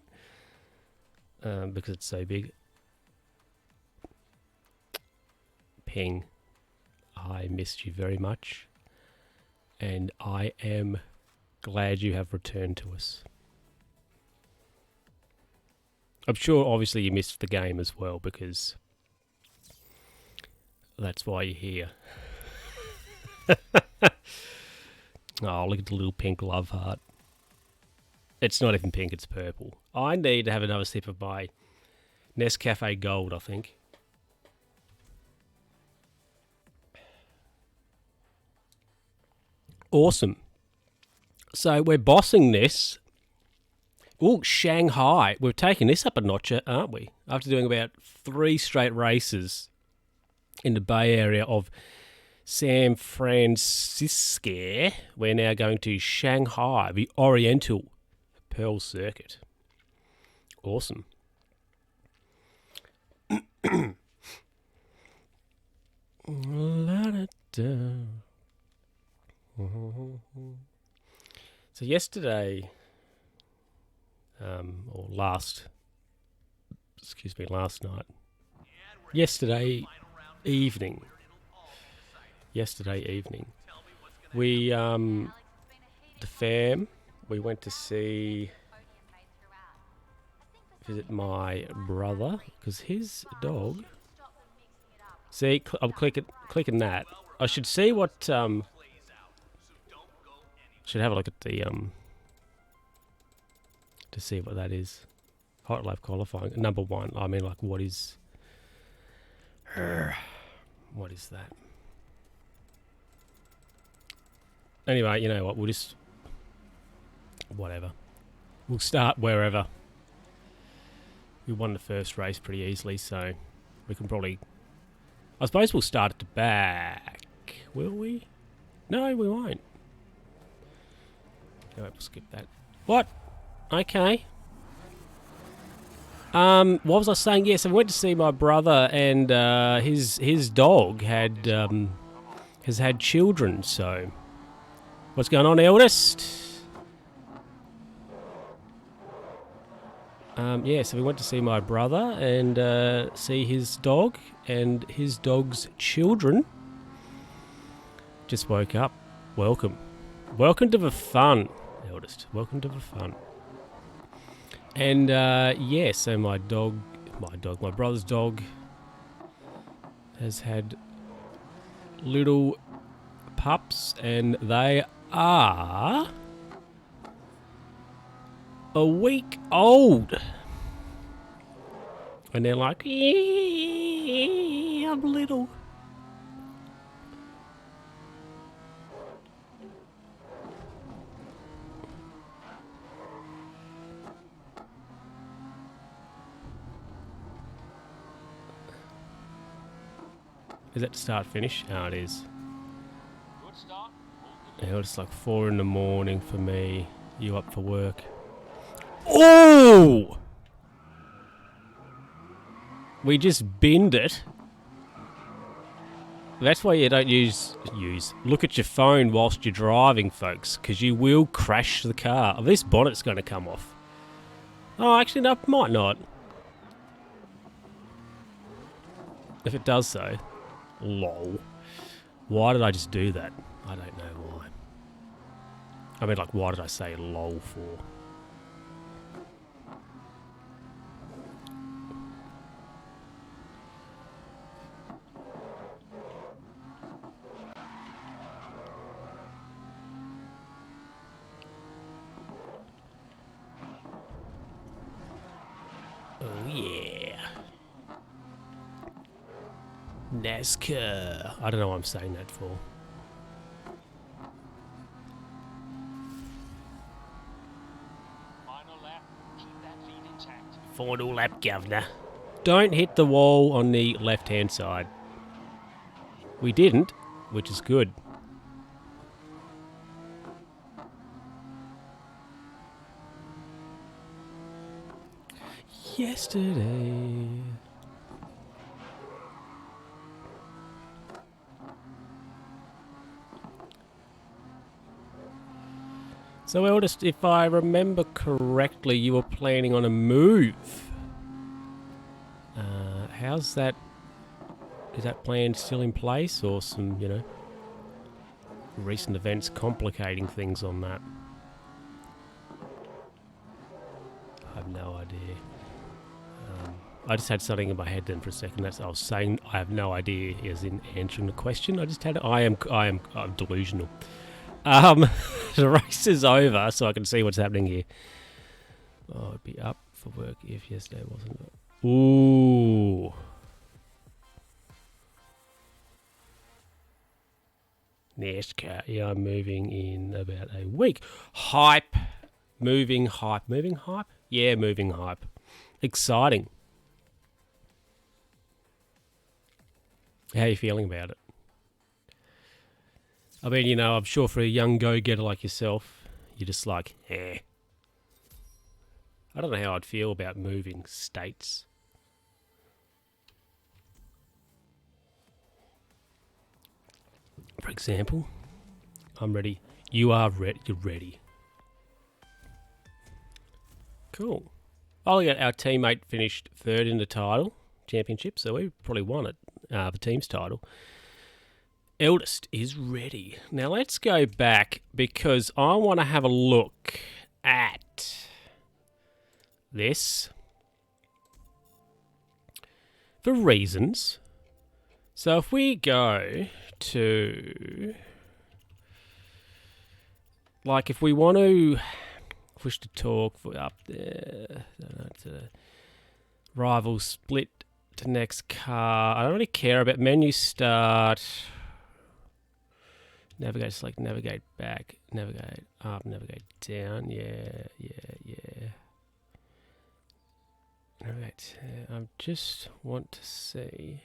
A: because it's so big. Ping, I missed you very much, and I am glad you have returned to us. I'm sure obviously you missed the game as well, because that's why you're here. Oh, look at the little pink love heart. It's not even pink, it's purple. I need to have another sip of my Nescafe Gold, I think. Awesome. So we're bossing this. Oh, Shanghai. We're taking this up a notch, aren't we? After doing about 3 straight races in the Bay Area of San Francisco. We're now going to Shanghai, the Oriental Pearl Circuit. Awesome. So yesterday, or last night, yesterday evening, we, the fam, we went to see, visit my brother, because his dog, see, I'm clicking that. I should see what, should have a look at the, to see what that is. Hot Lap qualifying, number 1. I mean, like, what is that? Anyway, you know what? We'll just, whatever. We'll start wherever. We won the first race pretty easily, so we can probably, I suppose we'll start at the back. Will we? No, we won't. Anyway, we'll skip that. What? Okay. What was I saying? Yes, I went to see my brother, and his dog has had children. So, what's going on, eldest? Yeah, so we went to see my brother and see his dog and his dog's children. Just woke up. Welcome to the fun, eldest. Welcome to the fun. And yeah, so my brother's dog has had little pups, and they are a week old. And they're like, yeah, I'm little. Is that start finish? Oh, it is.
B: Good start.
A: Yeah, it's like 4 in the morning for me. You up for work? Oh! We just binned it. That's why you don't look at your phone whilst you're driving, folks, because you will crash the car. Oh, this bonnet's going to come off. Oh, actually, no, it might not. If it does so. Lol. Why did I just do that? I don't know why. I mean, like, why did I say lol for? Oh, yeah. NASCAR. I don't know what I'm saying that for.
B: Final lap. Keep that lead intact.
A: Final lap, governor. Don't hit the wall on the left-hand side. We didn't, which is good. Yesterday. So, eldest, if I remember correctly, you were planning on a move. How's that? Is that plan still in place, or some, you know, recent events complicating things on that? I have no idea. I just had something in my head then for a second. That's I was saying I have no idea as in answering the question. I just had I'm delusional. The race is over, so I can see what's happening here. Oh, I'd be up for work if yesterday wasn't. Ooh. NASCAR. Yeah, I'm moving in about a week. Hype. Moving hype. Moving hype? Yeah, moving hype. Exciting. How are you feeling about it? I mean, you know, I'm sure for a young go-getter like yourself, you're just like, eh. I don't know how I'd feel about moving states. For example, I'm ready. You are ready. You're ready. Cool. Oh, yeah, our teammate finished third in the title championship, so we probably won it, the team's title. Eldest is ready. Now let's go back because I want to have a look at this for reasons. So if we go to, like, if we want to push to talk for up there, to rival split to next car. I don't really care about menu start. Navigate, select, navigate back, navigate up, navigate down. Yeah. Navigate. I just want to see.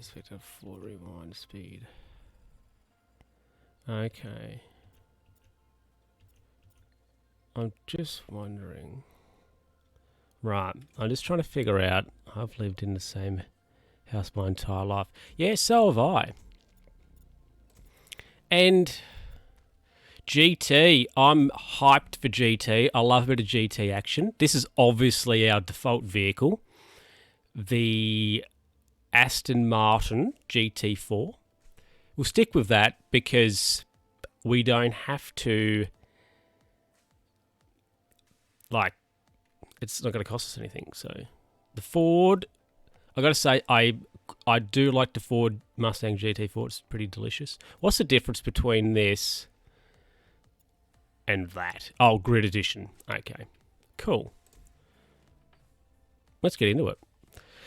A: Spectator, full rewind speed. Okay. I'm just wondering. Right, I'm just trying to figure out. I've lived in the same house my entire life. Yeah, so have I. And GT, I'm hyped for GT. I love a bit of GT action. This is obviously our default vehicle. The Aston Martin GT4. We'll stick with that because we don't have to, like, it's not going to cost us anything. So the Ford, I got to say, I do like the Ford Mustang GT4. It's pretty delicious. What's the difference between this and that? Oh, Grid Edition. Okay, cool. Let's get into it.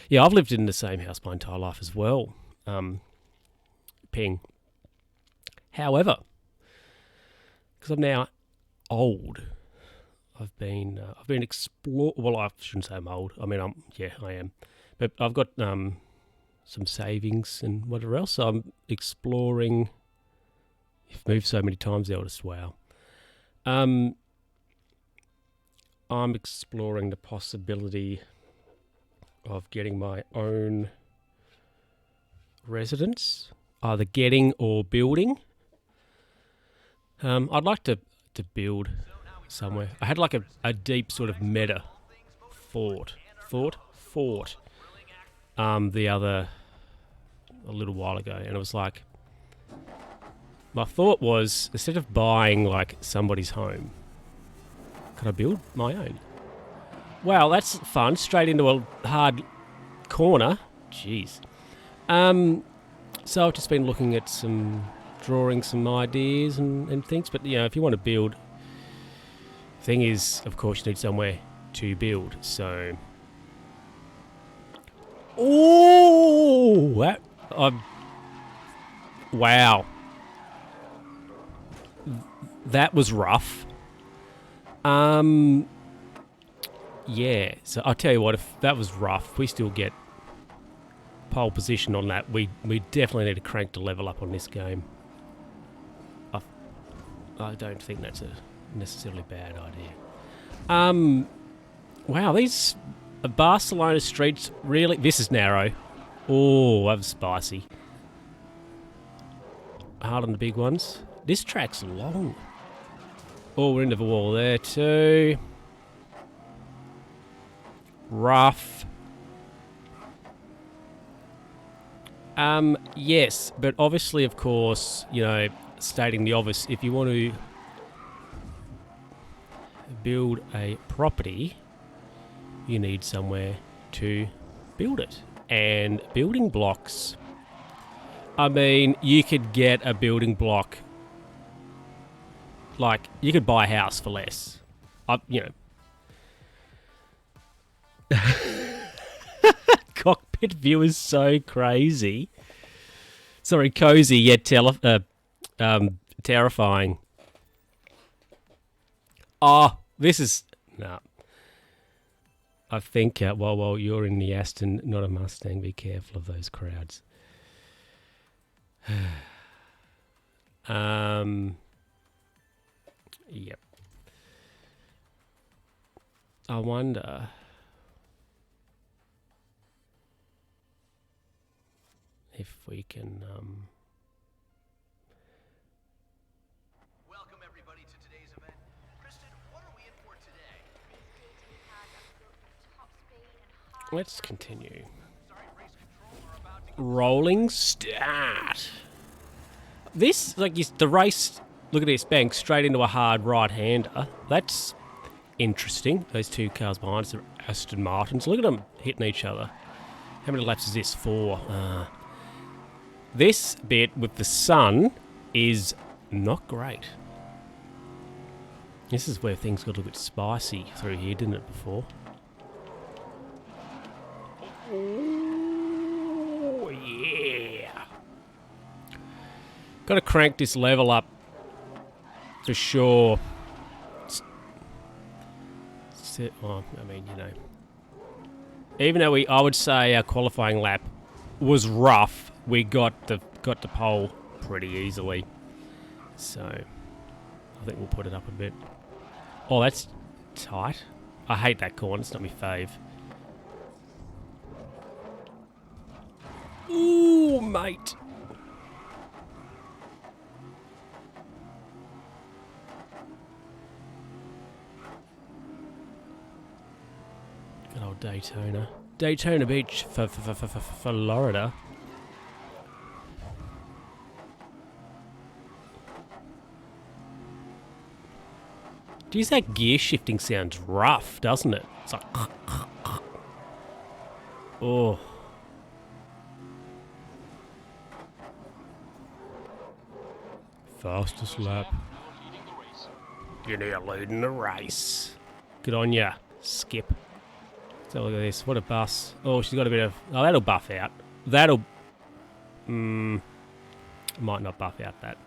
A: Yeah, I've lived in the same house my entire life as well. Ping. However, because I'm now old, I've been well, I shouldn't say I'm old. I mean, I am. But I've got some savings and whatever else. So I'm exploring. You've moved so many times, Eldest. Wow. I'm exploring the possibility of getting my own residence, either getting or building. I'd like to build somewhere. I had like a deep sort of meta thought a little while ago, and it was like, my thought was, instead of buying like somebody's home, could I build my own? Wow, that's fun. Straight into a hard corner. Jeez. So I've just been looking at drawing some ideas and things. But, you know, if you want to build, thing is, of course, you need somewhere to build. So, wow. That was rough. Yeah, so I'll tell you what, if that was rough, we still get pole position on that. We definitely need to crank the level up on this game. I don't think that's a necessarily bad idea. Wow, these Barcelona streets really... This is narrow. Oh, that was spicy. Hard on the big ones. This track's long. Oh, we're into the wall there too. Rough. Yes, but obviously, of course, you know, stating the obvious, if you want to build a property, you need somewhere to build it. And building blocks, I mean, you could get a building block, like, you could buy a house for less. You know. Cockpit view is so crazy. Sorry, cozy yet terrifying. Oh, this is... No. I think, well, you're in the Aston, not a Mustang. Be careful of those crowds. Yep. I wonder... if we can...
B: Welcome everybody to today's event. Kristen, what are we in for today?
C: These GT cars are built for top speed and high.
A: Let's continue.
B: Sorry, race control are about to
A: Rolling start. This, like, the race... Look at this, bang, straight into a hard right-hander. That's interesting. Those two cars behind us are Aston Martins. Look at them hitting each other. How many laps is this? 4. This bit with the sun is not great. This is where things got a little bit spicy through here, didn't it, before? Oh, yeah. Got to crank this level up for sure. Well, I mean, you know. Even though I would say our qualifying lap was rough, we got the pole pretty easily. So, I think we'll put it up a bit. Oh, that's tight. I hate that corner. It's not my fave. Ooh, mate. Good old Daytona. Daytona Beach for Florida. Geez, that gear shifting sounds rough, doesn't it? It's like... Oh. Fastest lap. You're now leading the race. Good on ya, Skip. So look at this. What a bus. Oh, she's got a bit of... Oh, that'll buff out. That'll... might not buff out that.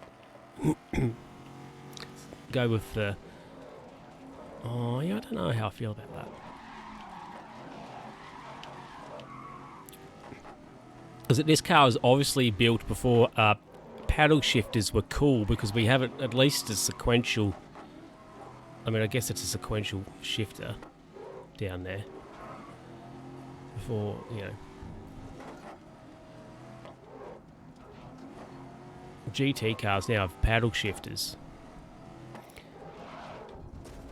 A: Go with the... Oh, yeah, I don't know how I feel about that. Because this car was obviously built before paddle shifters were cool, because we have it at least a sequential... I mean, I guess it's a sequential shifter down there. Before, you know... GT cars now have paddle shifters.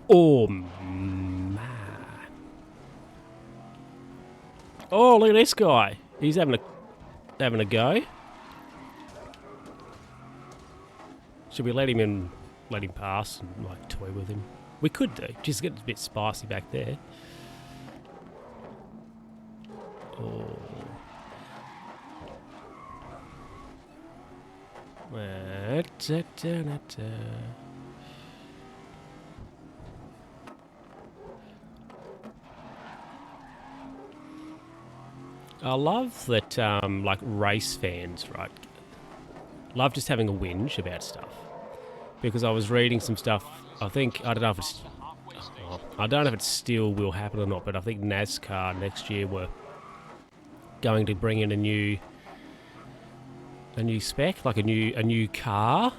A: Oh, man. Oh, look at this guy. He's having a go. Should we let him pass and, like, toy with him? We could do. Just get a bit spicy back there. Oh. I love that, like, race fans, right, love just having a whinge about stuff. Because I was reading some stuff, I don't know if it still will happen or not, but I think NASCAR next year were going to bring in a new spec, like a new car,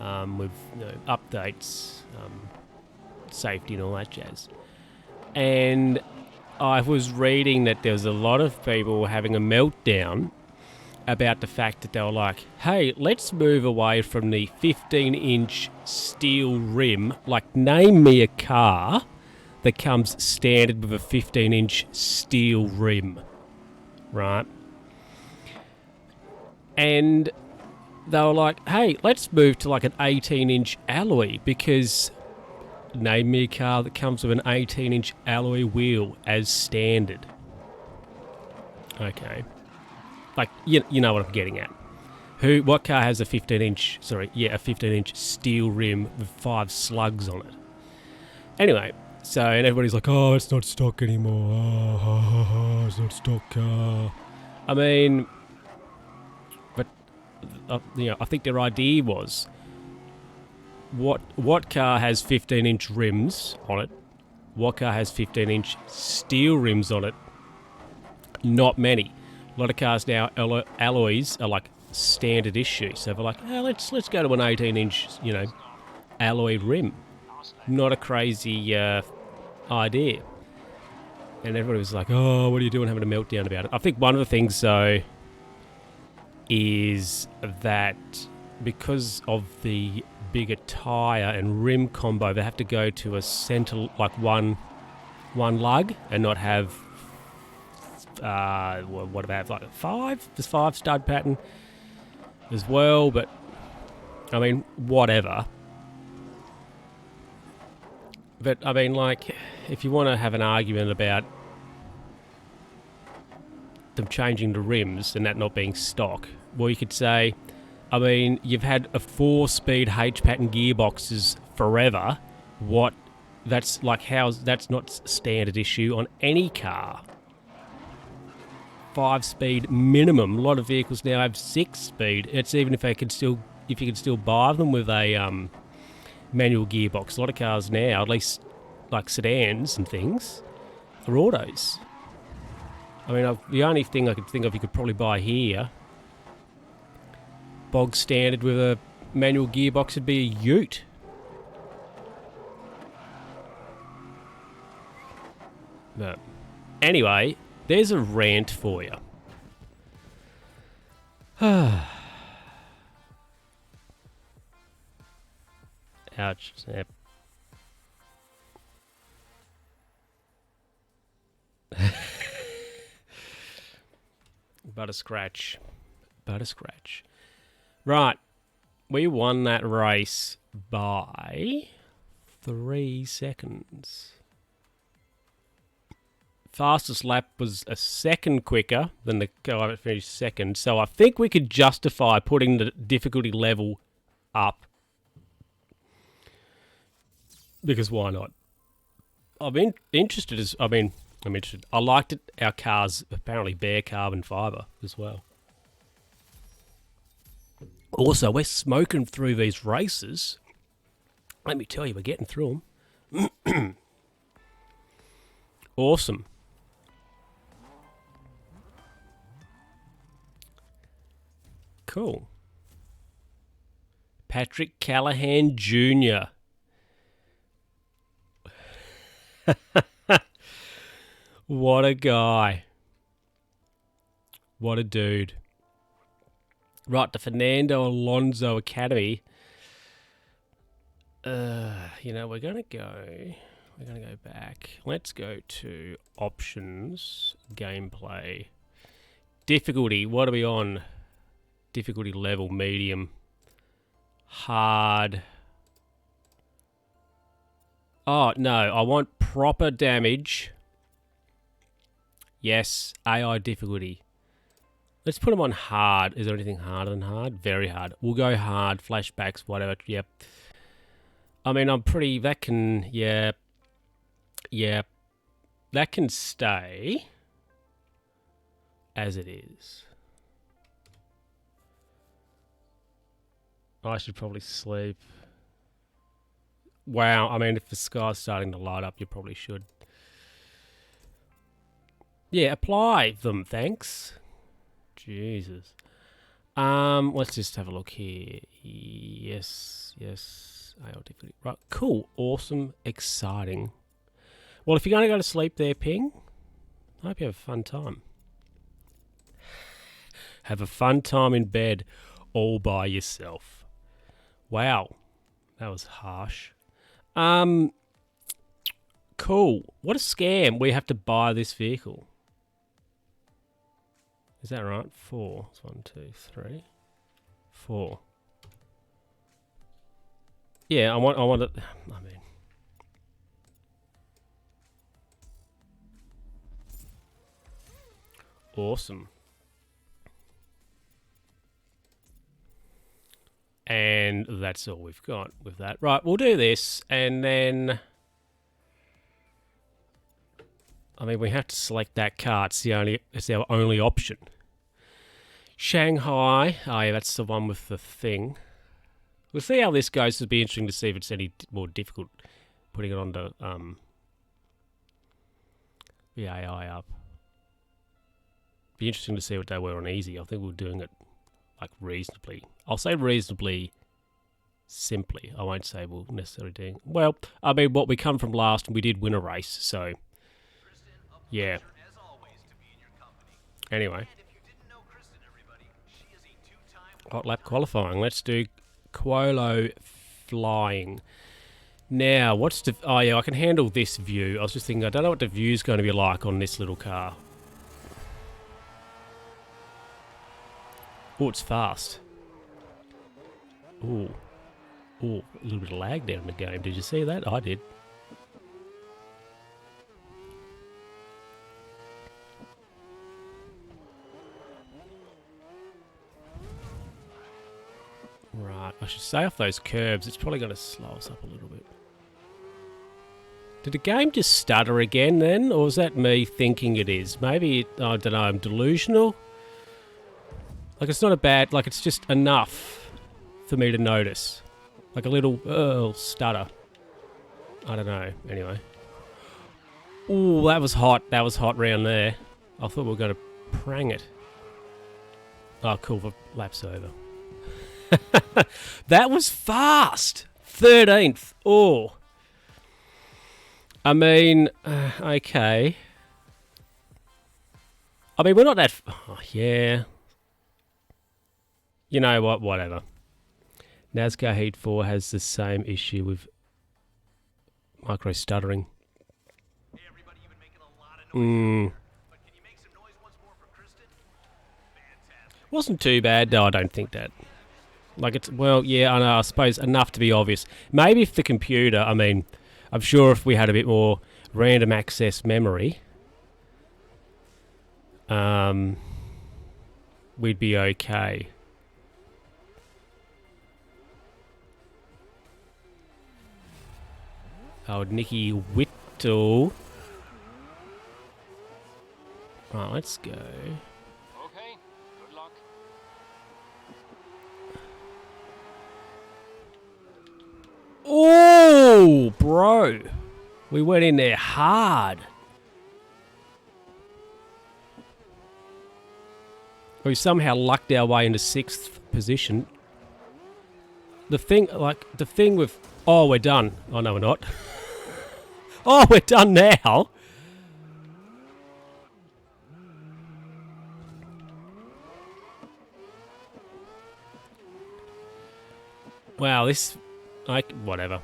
A: with, you know, updates, safety and all that jazz. And I was reading that there was a lot of people having a meltdown about the fact that they were like, hey, let's move away from the 15-inch steel rim. Like, name me a car that comes standard with a 15-inch steel rim, right? And they were like, hey, let's move to like an 18-inch alloy, because name me a car that comes with an 18-inch alloy wheel as standard. Okay. Like, you know what I'm getting at. What car has a 15-inch steel rim with 5 slugs on it? Anyway, so, and everybody's like, oh, it's not stock anymore. Oh, it's not stock car. I mean, but, you know, I think their idea was, what car has 15-inch rims on it? What car has 15-inch steel rims on it? Not many. A lot of cars now, alloys are like standard issue. So they're like, oh, let's go to an 18-inch, alloy rim. Not a crazy idea. And everybody was like, oh, what are you doing, having a meltdown about it? I think one of the things, though, is that because of the bigger tyre and rim combo, they have to go to a centre, like one lug, and not have, what about, like 5? There's 5 stud pattern as well, but, I mean, whatever. But, I mean, like, if you want to have an argument about them changing the rims and that not being stock, well, you could say, I mean, you've had a 4-speed H-pattern gearboxes forever. That's not standard issue on any car. 5-speed minimum. A lot of vehicles now have 6-speed. It's even if you can still buy them with a manual gearbox. A lot of cars now, at least like sedans and things, are autos. I mean, the only thing I could think of you could probably buy here, bog standard with a manual gearbox, would be a Ute. But anyway, there's a rant for you. Ouch. Yep. Butter scratch. Right. We won that race by 3 seconds. Fastest lap was a second quicker than the guy that finished second, so I think we could justify putting the difficulty level up. Because why not? I'm interested. I liked it. Our car's apparently bare carbon fibre as well. Also, we're smoking through these races. Let me tell you, we're getting through them. Awesome. Cool. Patrick Callahan Jr. What a guy. What a dude. Right, the Fernando Alonso Academy. We're gonna go back. Let's go to options, gameplay, difficulty. What are we on? Difficulty level, medium, hard. Oh no, I want proper damage. Yes, AI difficulty. Let's put them on hard. Is there anything harder than hard? Very hard. We'll go hard. Flashbacks, whatever. Yep. I mean, that can, yeah. That can stay as it is. I should probably sleep. Wow, I mean, if the sky's starting to light up, you probably should. Yeah, apply them, thanks. Jesus. Let's just have a look here. Yes. ALD. Right, cool, awesome, exciting. Well, if you're going to go to sleep there, Ping, I hope you have a fun time. Have a fun time in bed all by yourself. Wow, that was harsh. Cool. What a scam. We have to buy this vehicle. Is that right? 4. It's 1, 2, 3, 4. Yeah, I want it. I mean, awesome. And that's all we've got with that. Right, we'll do this, and then, I mean, we have to select that car. It's our only option. Shanghai. Oh yeah, that's the one with the thing. We'll see how this goes. It'll be interesting to see if it's any more difficult putting it onto the AI up. Be interesting to see what they were on easy. I think we're doing it like reasonably. I'll say reasonably simply. I won't say we'll necessarily doing well. I mean, what we come from last, and we did win a race, so yeah.
B: As always, to be in your company.
A: Anyway,
B: And if you didn't know Kristen, everybody, she is a two-time
A: hot lap qualifying. Let's do Quolo flying. Now, what's the... Oh, yeah, I can handle this view. I was just thinking, I don't know what the view's going to be like on this little car. Oh, it's fast. Ooh. Ooh, a little bit of lag down in the game. Did you see that? I did. Right, I should stay off those curbs. It's probably going to slow us up a little bit. Did the game just stutter again then? Or is that me thinking it is? Maybe, I don't know, I'm delusional? Like, it's not a bad... Like, it's just enough for me to notice. Like a little stutter. I don't know. Anyway. Ooh, that was hot. That was hot round there. I thought we were going to prang it. Oh, cool. The lap's over. That was fast. 13th. Oh. I mean, okay. I mean, we're not that... Oh, yeah. You know what? Whatever. NASCAR Heat 4 has the same issue with micro stuttering.
B: Hey, everybody, you've been making a lot of noise. But can you make some noise once more for Kristen? Fantastic.
A: Wasn't too bad, though, I don't think that. Like, it's... Well, yeah, I know, I suppose enough to be obvious. Maybe if the computer... I mean, I'm sure if we had a bit more random access memory... we'd be okay. Oh, Nicky Whittle. Right, let's go.
D: Okay, good luck.
A: Oh, bro. We went in there hard. We somehow lucked our way into 6th position. The thing with... Oh, we're done. Oh, no, we're not. Oh, we're done now. Wow, this... Like, whatever.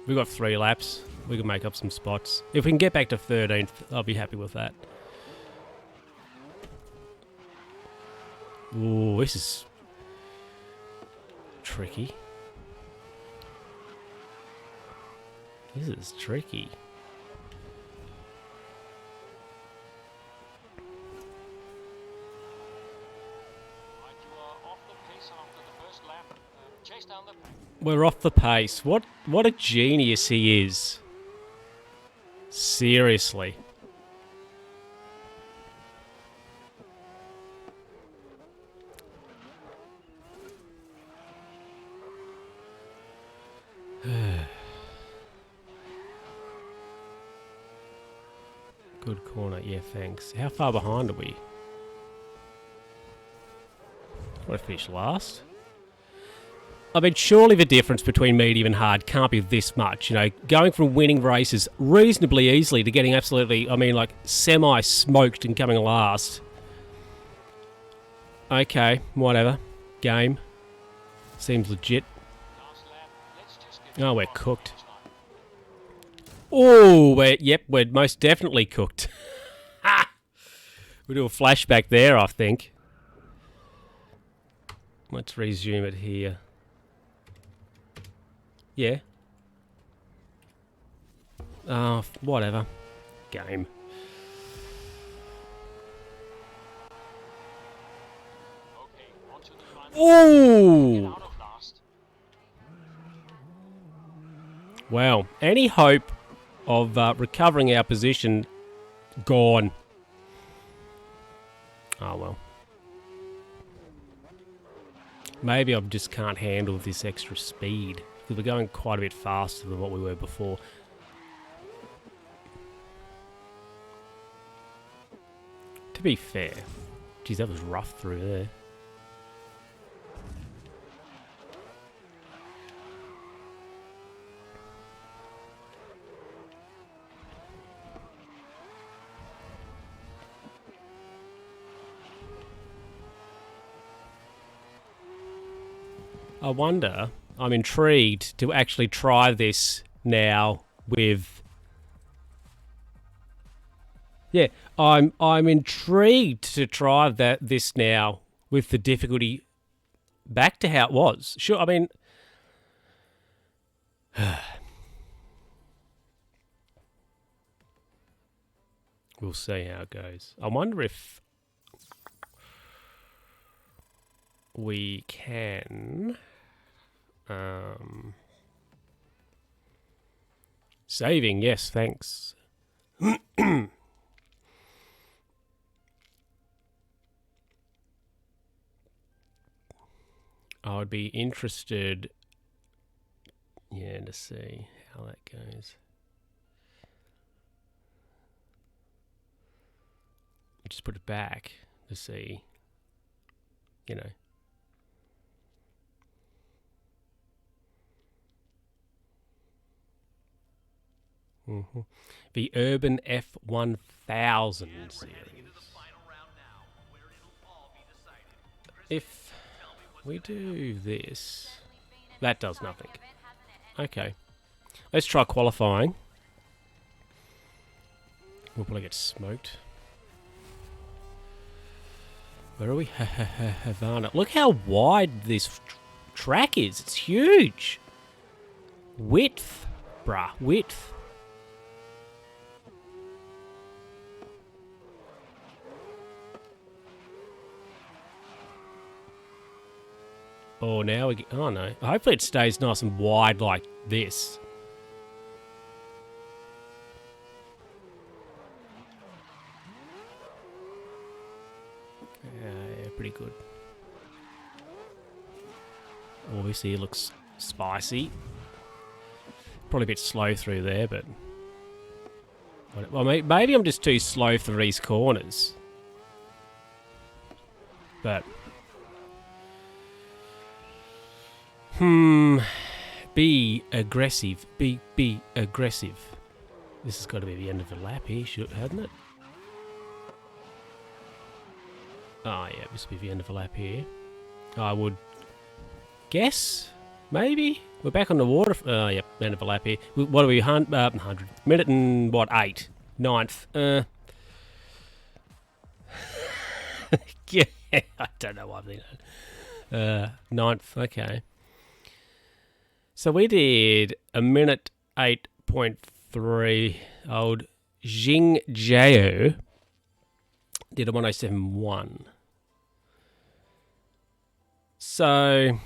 A: We've got 3 laps. We can make up some spots. If we can get back to 13th, I'll be happy with that. Ooh, this is... tricky. This is tricky.
D: Right, you are off the pace after the first lap. Chase down the pack.
A: We're off the pace. What a genius he is. Seriously. Good corner. Yeah, thanks. How far behind are we? Want to finish last? I mean, surely the difference between medium and hard can't be this much. You know, going from winning races reasonably easily to getting absolutely, I mean, like, semi-smoked and coming last. Okay, whatever. Game. Seems legit.
D: Last lap. Let's just get
A: Oh, we're cooked. Oh, we're most definitely cooked. Ha! We'll do a flashback there, I think. Let's resume it here. Yeah. Oh, whatever. Game.
D: Okay, on to the final. Get
A: Ooh!
D: out of last.
A: Wow. Any hope of recovering our position gone. Oh, well. Maybe I just can't handle this extra speed. Because we're going quite a bit faster than what we were before. To be fair. Geez, that was rough through there. I wonder, I'm intrigued to actually try this now with... Yeah, I'm intrigued to try this now with the difficulty back to how it was. Sure, I mean... We'll see how it goes. I wonder if we can... saving, yes, thanks. I would be interested, to see how that goes. Just put it back to see, The Urban F1000 series. If we do this, that does nothing. Okay. Let's try qualifying. We'll probably get smoked. Where are we? Havana. Look how wide this track is. It's huge. Width. Bruh. Width. Oh, now we get... Oh, no. Hopefully it stays nice and wide like this. Yeah, pretty good. Obviously it looks spicy. Probably a bit slow through there, but... Well, maybe I'm just too slow through these corners. But... Be aggressive. Be aggressive. This has got to be the end of the lap here, hadn't it? Oh, yeah, this will be the end of the lap here. I would guess, maybe? We're back on the water. Yep, end of the lap here. What are we, 100? Minute and, what, 8? 9th. Yeah, I don't know why I'm thinking that. 9th, okay. So we did a minute 8.3. Old Jing Jiao did a 107.1. So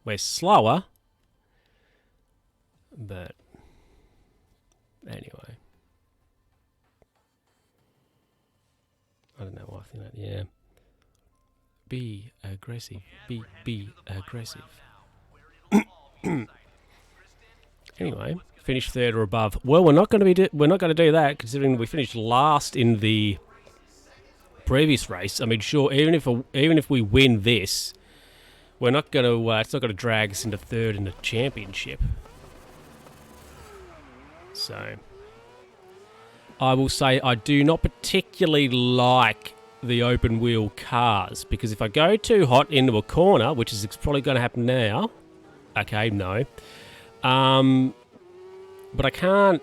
A: we're slower, but anyway. I don't know why I think that, yeah. Be aggressive. Be aggressive. Anyway, finish third or above. Well, we're not going to do that considering we finished last in the previous race. I mean, sure, even if we win this, we're not going to. It's not going to drag us into third in the championship. So, I will say I do not particularly like the open wheel cars because if I go too hot into a corner, which is probably going to happen now. Okay, no. But I can't...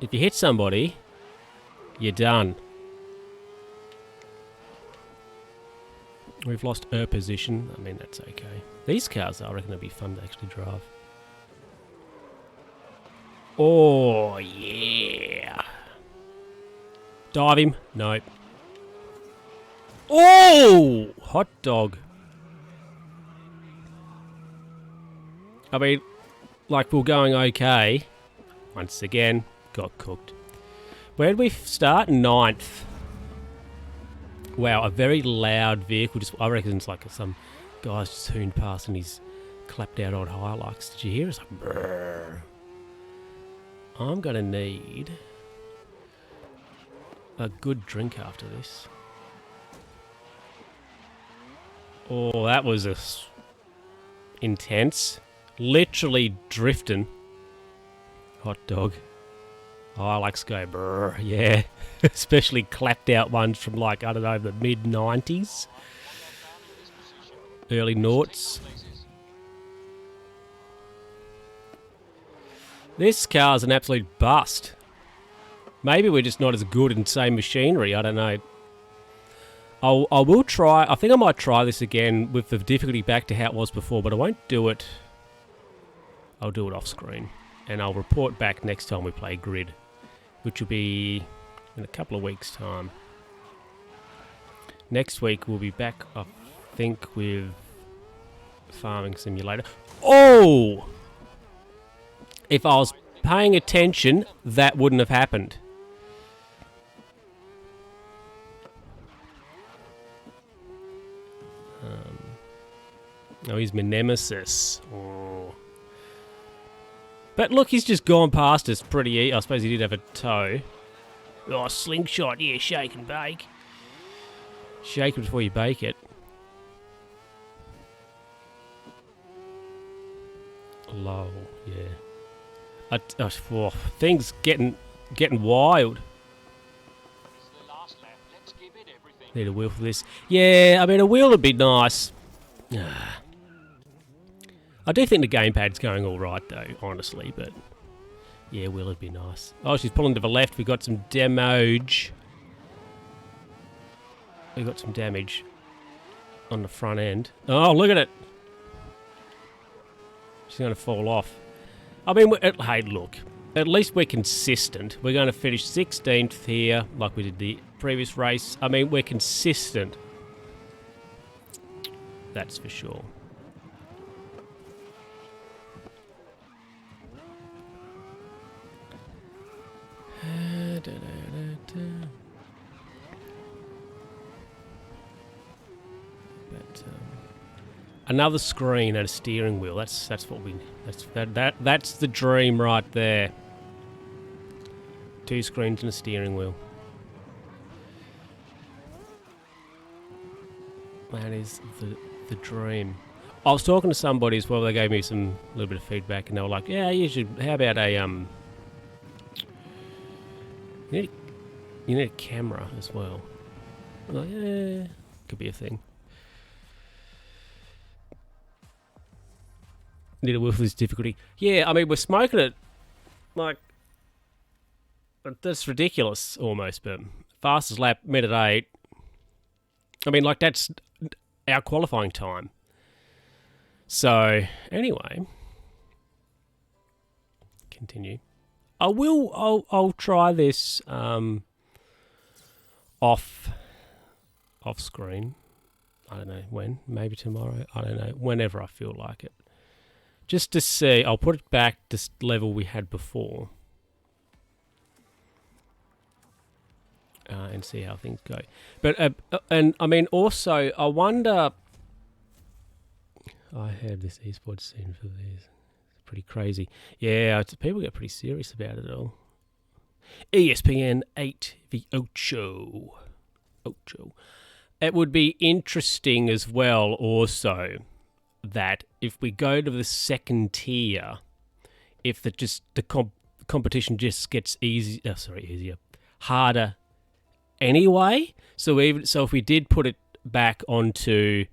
A: If you hit somebody, you're done. We've lost her position. I mean, that's okay. These cars, I reckon, they'll be fun to actually drive. Oh, yeah. Dive him. No. Oh! Hot dog. I mean, like we're going okay. Once again, got cooked. Where did we start? 9th. Wow, a very loud vehicle. Just I reckon it's like some guy's just hooned past and he's clapped out on Hilux. Did you hear it? It's like brrr. I'm gonna need a good drink after this. Oh, that was intense. Literally drifting. Hot dog. Hilux go brrr, yeah. Especially clapped out ones from like, I don't know, the mid-90s. Early noughts. This car's an absolute bust. Maybe we're just not as good in same machinery, I don't know. I will try, I think I might try this again with the difficulty back to how it was before, but I won't do it. I'll do it off screen. And I'll report back next time we play Grid, which will be in a couple of weeks' time. Next week we'll be back, I think, with Farming Simulator. Oh! If I was paying attention, that wouldn't have happened. Oh, he's my nemesis. Oh. But look, he's just gone past us pretty I suppose he did have a toe. Oh, slingshot, yeah, shake and bake. Shake it before you bake it. Lol, yeah. Things getting wild.
D: It's the last lap. Let's give it everything.
A: Need a wheel for this. Yeah, I mean, a wheel would be nice. I do think the gamepad's going all right, though, honestly, but yeah, wheel would be nice. Oh, she's pulling to the left. We got some damage. We got some damage on the front end. Oh, look at it. She's going to fall off. I mean, hey, look. At least we're consistent. We're going to finish 16th here, like we did the previous race. I mean, we're consistent. That's for sure. But, another screen and a steering wheel. That's what we. That's the dream right there. 2 screens and a steering wheel. That is the dream. I was talking to somebody as well. They gave me some little bit of feedback, and they were like, "Yeah, you should. How about a You need a camera as well." I'm like, yeah, could be a thing. Need a wheel for this difficulty. Yeah, I mean, we're smoking it. Like, that's ridiculous almost, but fastest lap, minute 8. I mean, like, that's our qualifying time. So, anyway. Continue. I'll try this off screen. I don't know when, maybe tomorrow. I don't know, whenever I feel like it. Just to see, I'll put it back to level we had before. And see how things go. But, and I mean, also, I wonder... I have this esports scene for these. It's pretty crazy. Yeah, people get pretty serious about it all. ESPN 8 the Ocho. It would be interesting as well, also, that if we go to the second tier, if the competition just gets easier, harder anyway. So if we did put it back onto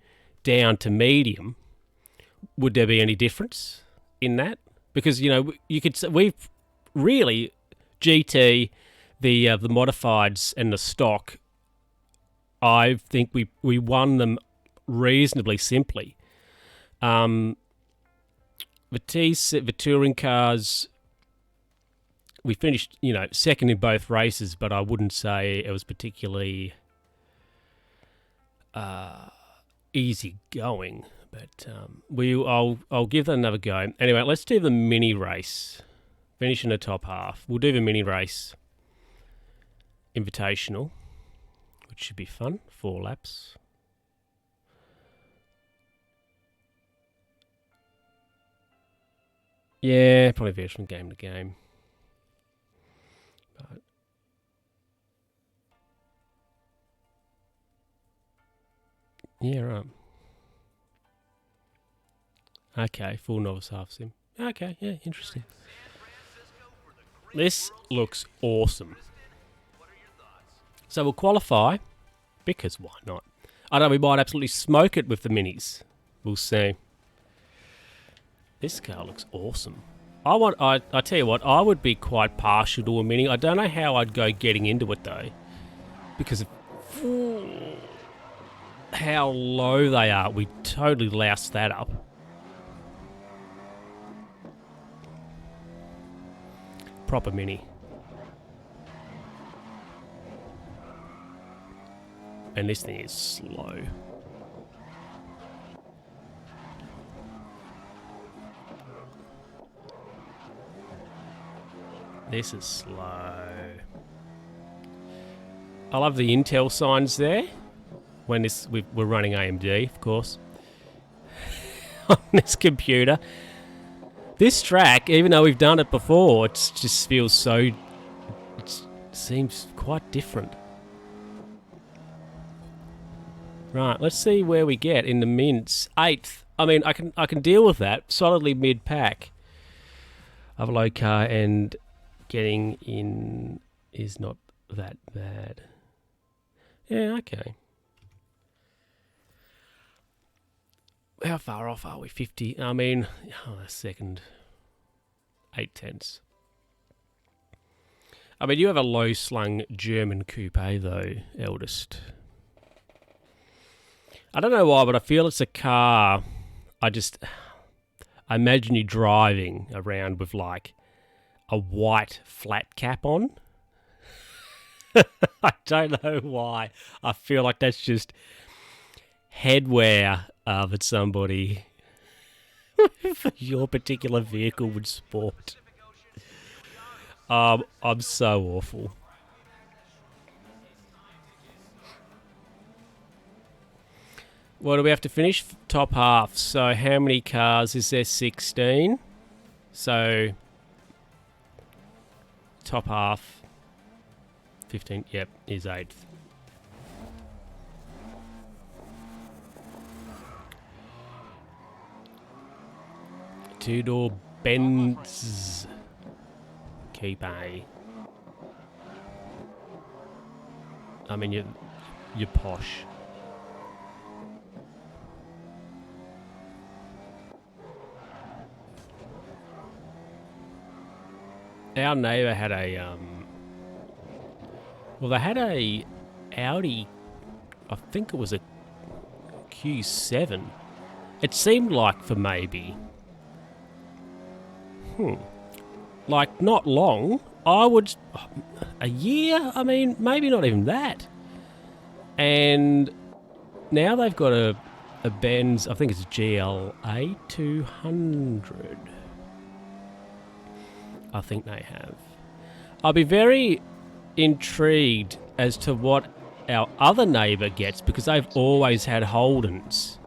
A: down to medium, would there be any difference in that? Because you could say we've really GT, the modifieds and the stock. I think we won them reasonably simply. The touring cars, we finished, second in both races, but I wouldn't say it was particularly easy going. But I'll give that another go. Anyway, let's do the mini race. Finish in the top half. We'll do the mini race invitational. which should be fun. 4 laps. Yeah, probably varies from game to game. But yeah, right. Okay, full novice half sim. Okay, yeah, interesting. This looks awesome. So we'll qualify, because why not? I know we might absolutely smoke it with the minis. We'll see. This car looks awesome. I tell you what, I would be quite partial to a mini. I don't know how I'd go getting into it though, because of how low they are. We totally loused that up. Proper mini. And this thing is slow. This is slow. I love the Intel signs there. When we're running AMD, of course. On this computer. This track, even though we've done it before, it just feels so... It seems quite different. Right, let's see where we get in the mints. 8th. I mean, I can deal with that. Solidly mid-pack. I have a low car and getting in is not that bad. Yeah, okay. How far off are we? 50? I mean, a second. 8/10. I mean, you have a low-slung German coupe, though, eldest. I don't know why, but I feel it's a car. I imagine you driving around with, like, a white flat cap on. I don't know why. I feel like that's just headwear that somebody for your particular vehicle would sport. I'm so awful. Well, do we have to finish top half? So how many cars is there? 16. So top half 15. Yep, is 8th. Two-door Benz Coupe. I mean, you're posh. Our neighbour had a well, they had a Audi. I think it was a Q7. It seemed like for maybe. Like, not long. I would... A year? I mean, maybe not even that. And now they've got a Benz, I think it's a GLA 200. I think they have. I'll be very intrigued as to what our other neighbour gets, because they've always had Holdens.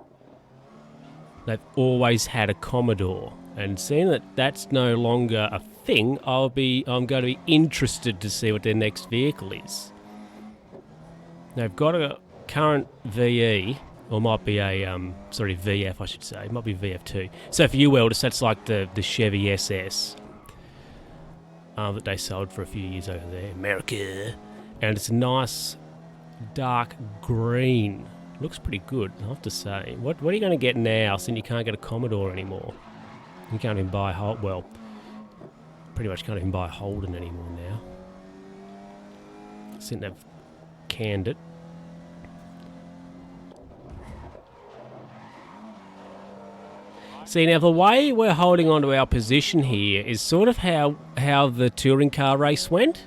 A: They've always had a Commodore. And seeing that that's no longer a thing, I'm going to be interested to see what their next vehicle is. They've got a current VE, or might be a VF, I should say. It might be VF2. So for you welders, that's like the Chevy SS that they sold for a few years over there, America. And it's a nice dark green. Looks pretty good, I have to say. What are you going to get now, since you can't get a Commodore anymore? You can't even buy pretty much can't even buy a Holden anymore now. Since they've canned it. See, now the way we're holding on to our position here is sort of how the touring car race went.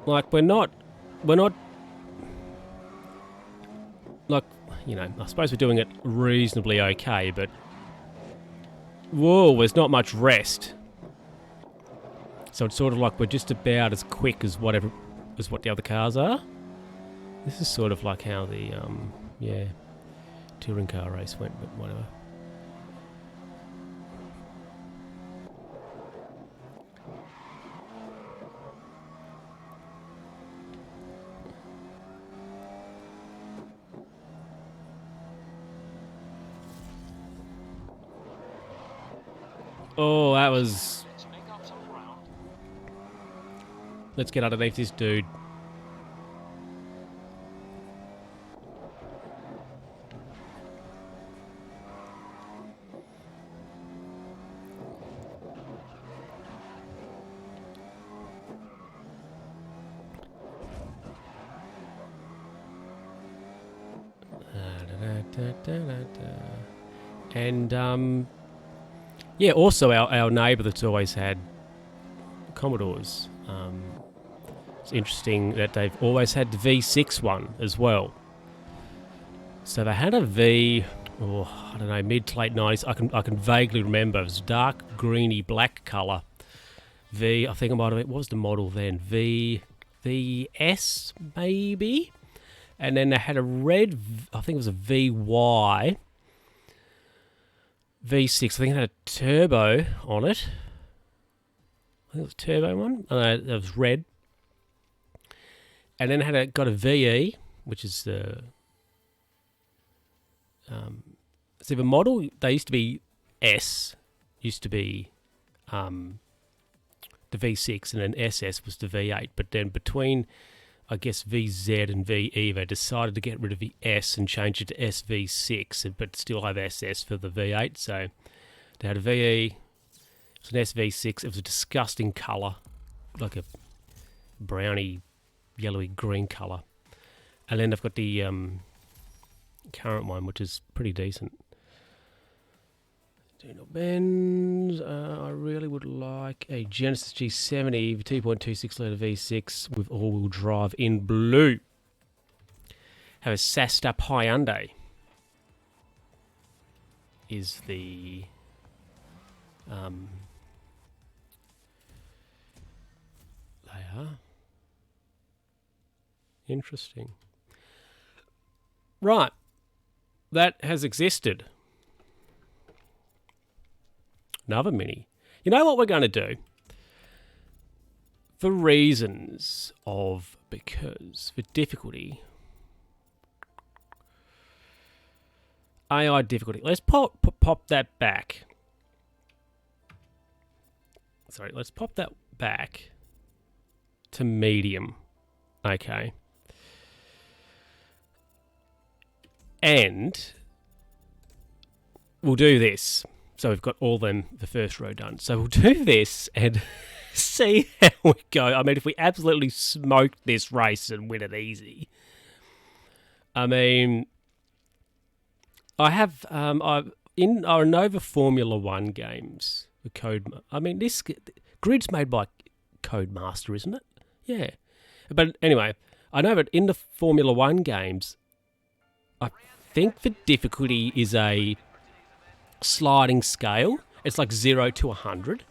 A: Like, we're not, like, you know, I suppose we're doing it reasonably okay, but whoa, there's not much rest. So it's sort of like we're just about as quick as what the other cars are. This is sort of like how the touring car race went, but whatever. Oh, that was...
D: Let's make up some ground.
A: Let's get underneath this dude. And yeah, also our neighbour that's always had Commodores. It's interesting that they've always had the V6 one as well. So they had a V, I don't know, mid to late 90s. I can vaguely remember. It was dark greeny black colour. V, I think it might have been, what was the model then? VS maybe? And then they had a red, I think it was a VY. V6, I think it had a turbo on it. I think it was a turbo one. It was red. And then it got a VE, which is the... so the model, they used to be S, used to be the V6, and then SS was the V8. But then between, I guess, VZ and VE, they decided to get rid of the S and change it to SV6, but still have SS for the V8. So they had a VE, it was an SV6. It was a disgusting colour, like a browny, yellowy green colour. And then they've got the current one, which is pretty decent. Daniel Benz. I really would like a Genesis G70 2.26 litre V6 with all-wheel drive in blue. Have a sassed up Hyundai. Is the they are interesting. Right. That has existed. Another Mini. You know what we're going to do? For reasons of because, for difficulty, AI difficulty. Let's pop that back. Sorry, let's pop that back to medium. Okay. And we'll do this. So we've got all the first row done. So we'll do this and see how we go. I mean, if we absolutely smoke this race and win it easy. I mean, I have in our Nova Formula One games, the code. I mean, this grid's made by Codemaster, isn't it? Yeah. But anyway, I know that in the Formula One games, I think the difficulty is a sliding scale. It's like 0 to 100.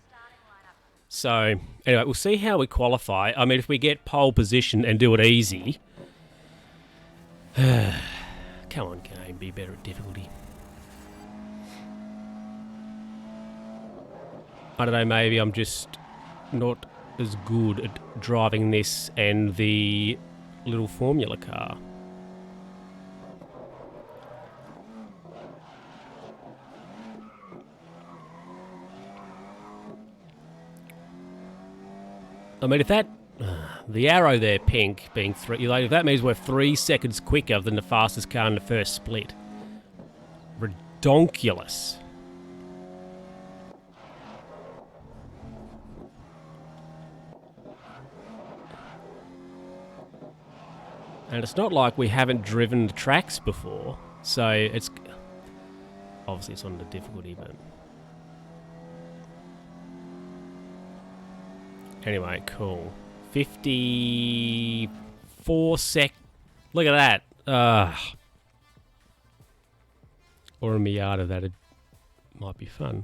A: So, anyway, we'll see how we qualify. I mean, if we get pole position and do it easy... Come on, game, be better at difficulty. I don't know, maybe I'm just not as good at driving this and the little formula car. I mean, if that... the arrow there, pink, being 3... Like, if that means we're 3 seconds quicker than the fastest car in the first split. Redonkulous. And it's not like we haven't driven the tracks before. So, it's... Obviously, it's on the difficulty, but... Anyway, cool. 54 sec... Look at that. Or a Miata, that might be fun.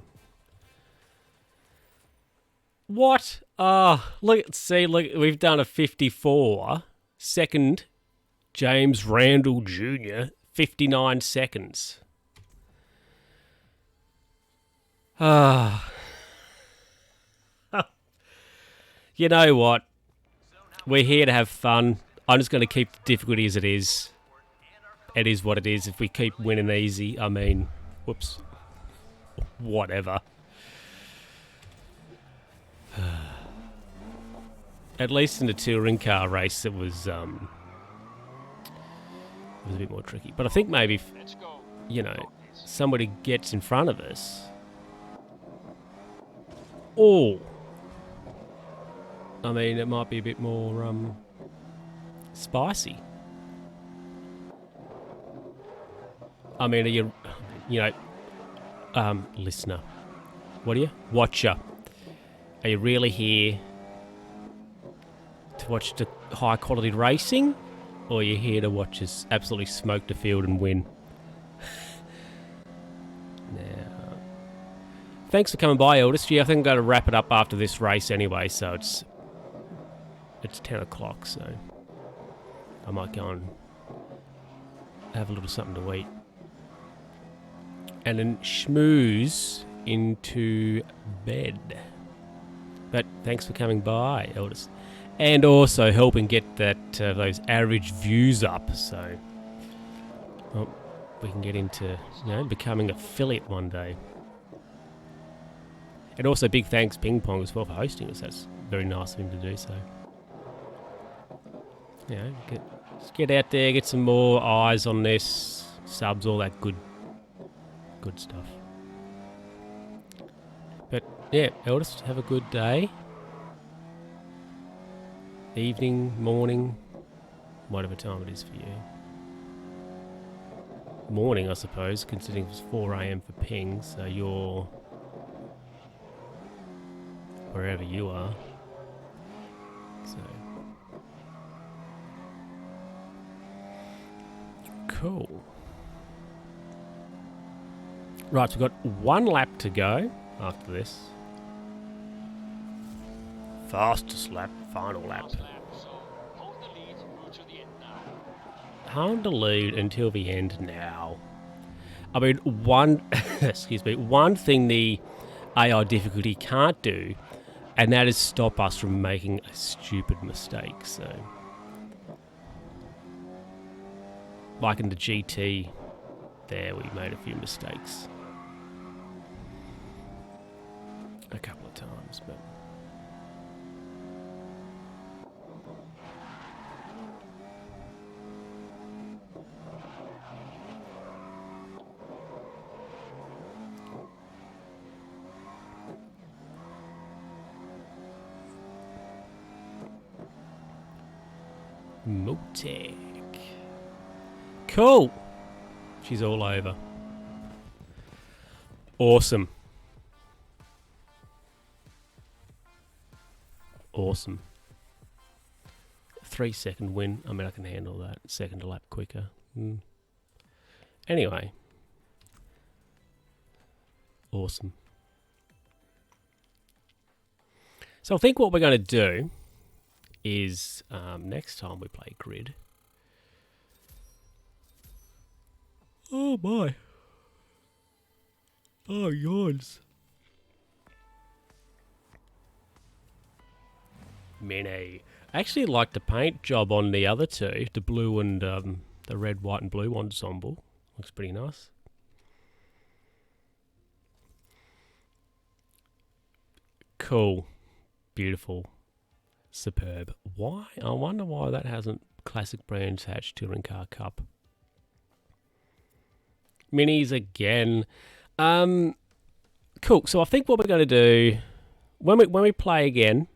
A: What? Look, see, look, we've done a 54. Second James Randall Jr., 59 seconds. Ah. You know what? We're here to have fun. I'm just going to keep the difficulty as it is. It is what it is. If we keep winning easy, I mean, whoops. Whatever. At least in the touring car race, it was a bit more tricky. But I think maybe, if,
D: Let's go.
A: somebody gets in front of us. Oh. I mean, it might be a bit more spicy. I mean, are you listener, what are you? Watcher. Are you really here to watch the high quality racing? Or are you here to watch us absolutely smoke the field and win? Now, thanks for coming by, Eldest. Yeah, I think I'm going to wrap it up after this race anyway, so it's 10 o'clock, so I might go and have a little something to eat. And then schmooze into bed. But thanks for coming by, Eldest. And also helping get those average views up, so we can get into becoming affiliate one day. And also big thanks Ping Pong as well for hosting us. That's very nice of him to do so. Let's get out there, get some more eyes on this, subs, all that good stuff. But yeah, Eldest, have a good day. Evening, morning, whatever time it is for you. Morning, I suppose, considering it's 4 a.m. for Ping, so you're wherever you are. So cool. Right, so we've got one lap to go after this. Fastest lap, final lap.
D: Last lap, so hold the lead through to the end now.
A: Hold the lead until the end now. I mean, one thing the AI difficulty can't do, and that is stop us from making a stupid mistake. So, like in the GT, there we made a few mistakes. A couple of times, but Motec. Cool. She's all over. Awesome. Awesome. 3-second win. I mean, I can handle that. Second a lap quicker. Anyway. Awesome. So I think what we're going to do is next time we play Grid. Oh my. Oh, yawns. Mini. I actually like the paint job on the other two, the blue and the red, white and blue ensemble. Looks pretty nice. Cool. Beautiful. Superb. Why? I wonder why that hasn't Classic Brands Hatch Touring Car Cup. Minis again. Cool. So I think what we're going to do when we play again,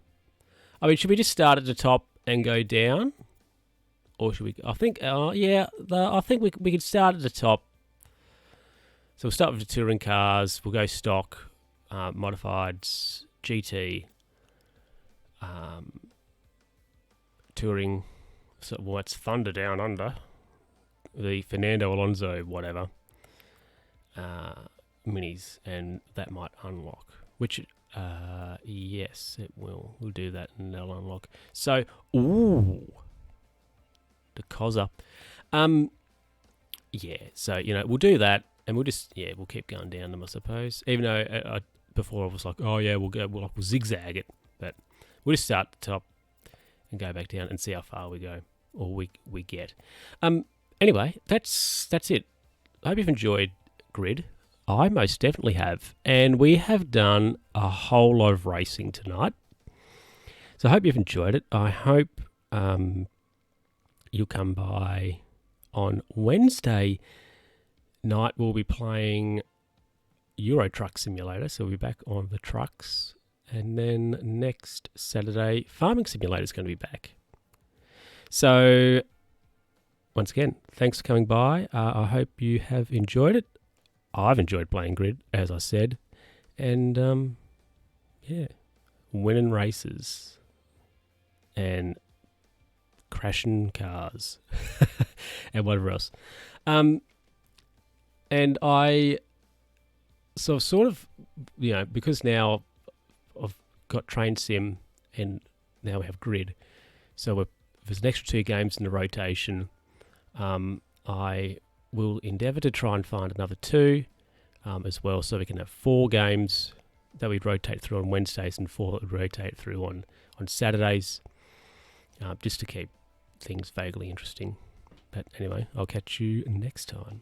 A: I mean, should we just start at the top and go down, or should we? I think, I think we could start at the top. So we'll start with the touring cars. We'll go stock, modifieds, GT, touring. So it's Thunder Down Under, the Fernando Alonso whatever, minis, and that might unlock. Which, yes, it will. We'll do that and they'll unlock. So, the cozzer. Yeah, so, we'll do that, and we'll keep going down them, I suppose. Even though before I was like, oh yeah, we'll zigzag it, but we'll just start at the top and go back down and see how far we go, or we get. Anyway, that's it. I hope you've enjoyed Grid. I most definitely have, and we have done a whole lot of racing tonight. So I hope you've enjoyed it. I hope you'll come by on Wednesday night. We'll be playing Euro Truck Simulator, so we'll be back on the trucks. And then next Saturday, Farming Simulator is going to be back. So once again, thanks for coming by. I hope you have enjoyed it. I've enjoyed playing Grid, as I said. And winning races and crashing cars and whatever else. And I sort of, because now I've got Train Sim and now we have Grid. So there's an extra 2 games in the rotation. I will endeavour to try and find another 2 as well, so we can have 4 games that we rotate through on Wednesdays and 4 that we rotate through on Saturdays, just to keep things vaguely interesting. But anyway, I'll catch you next time.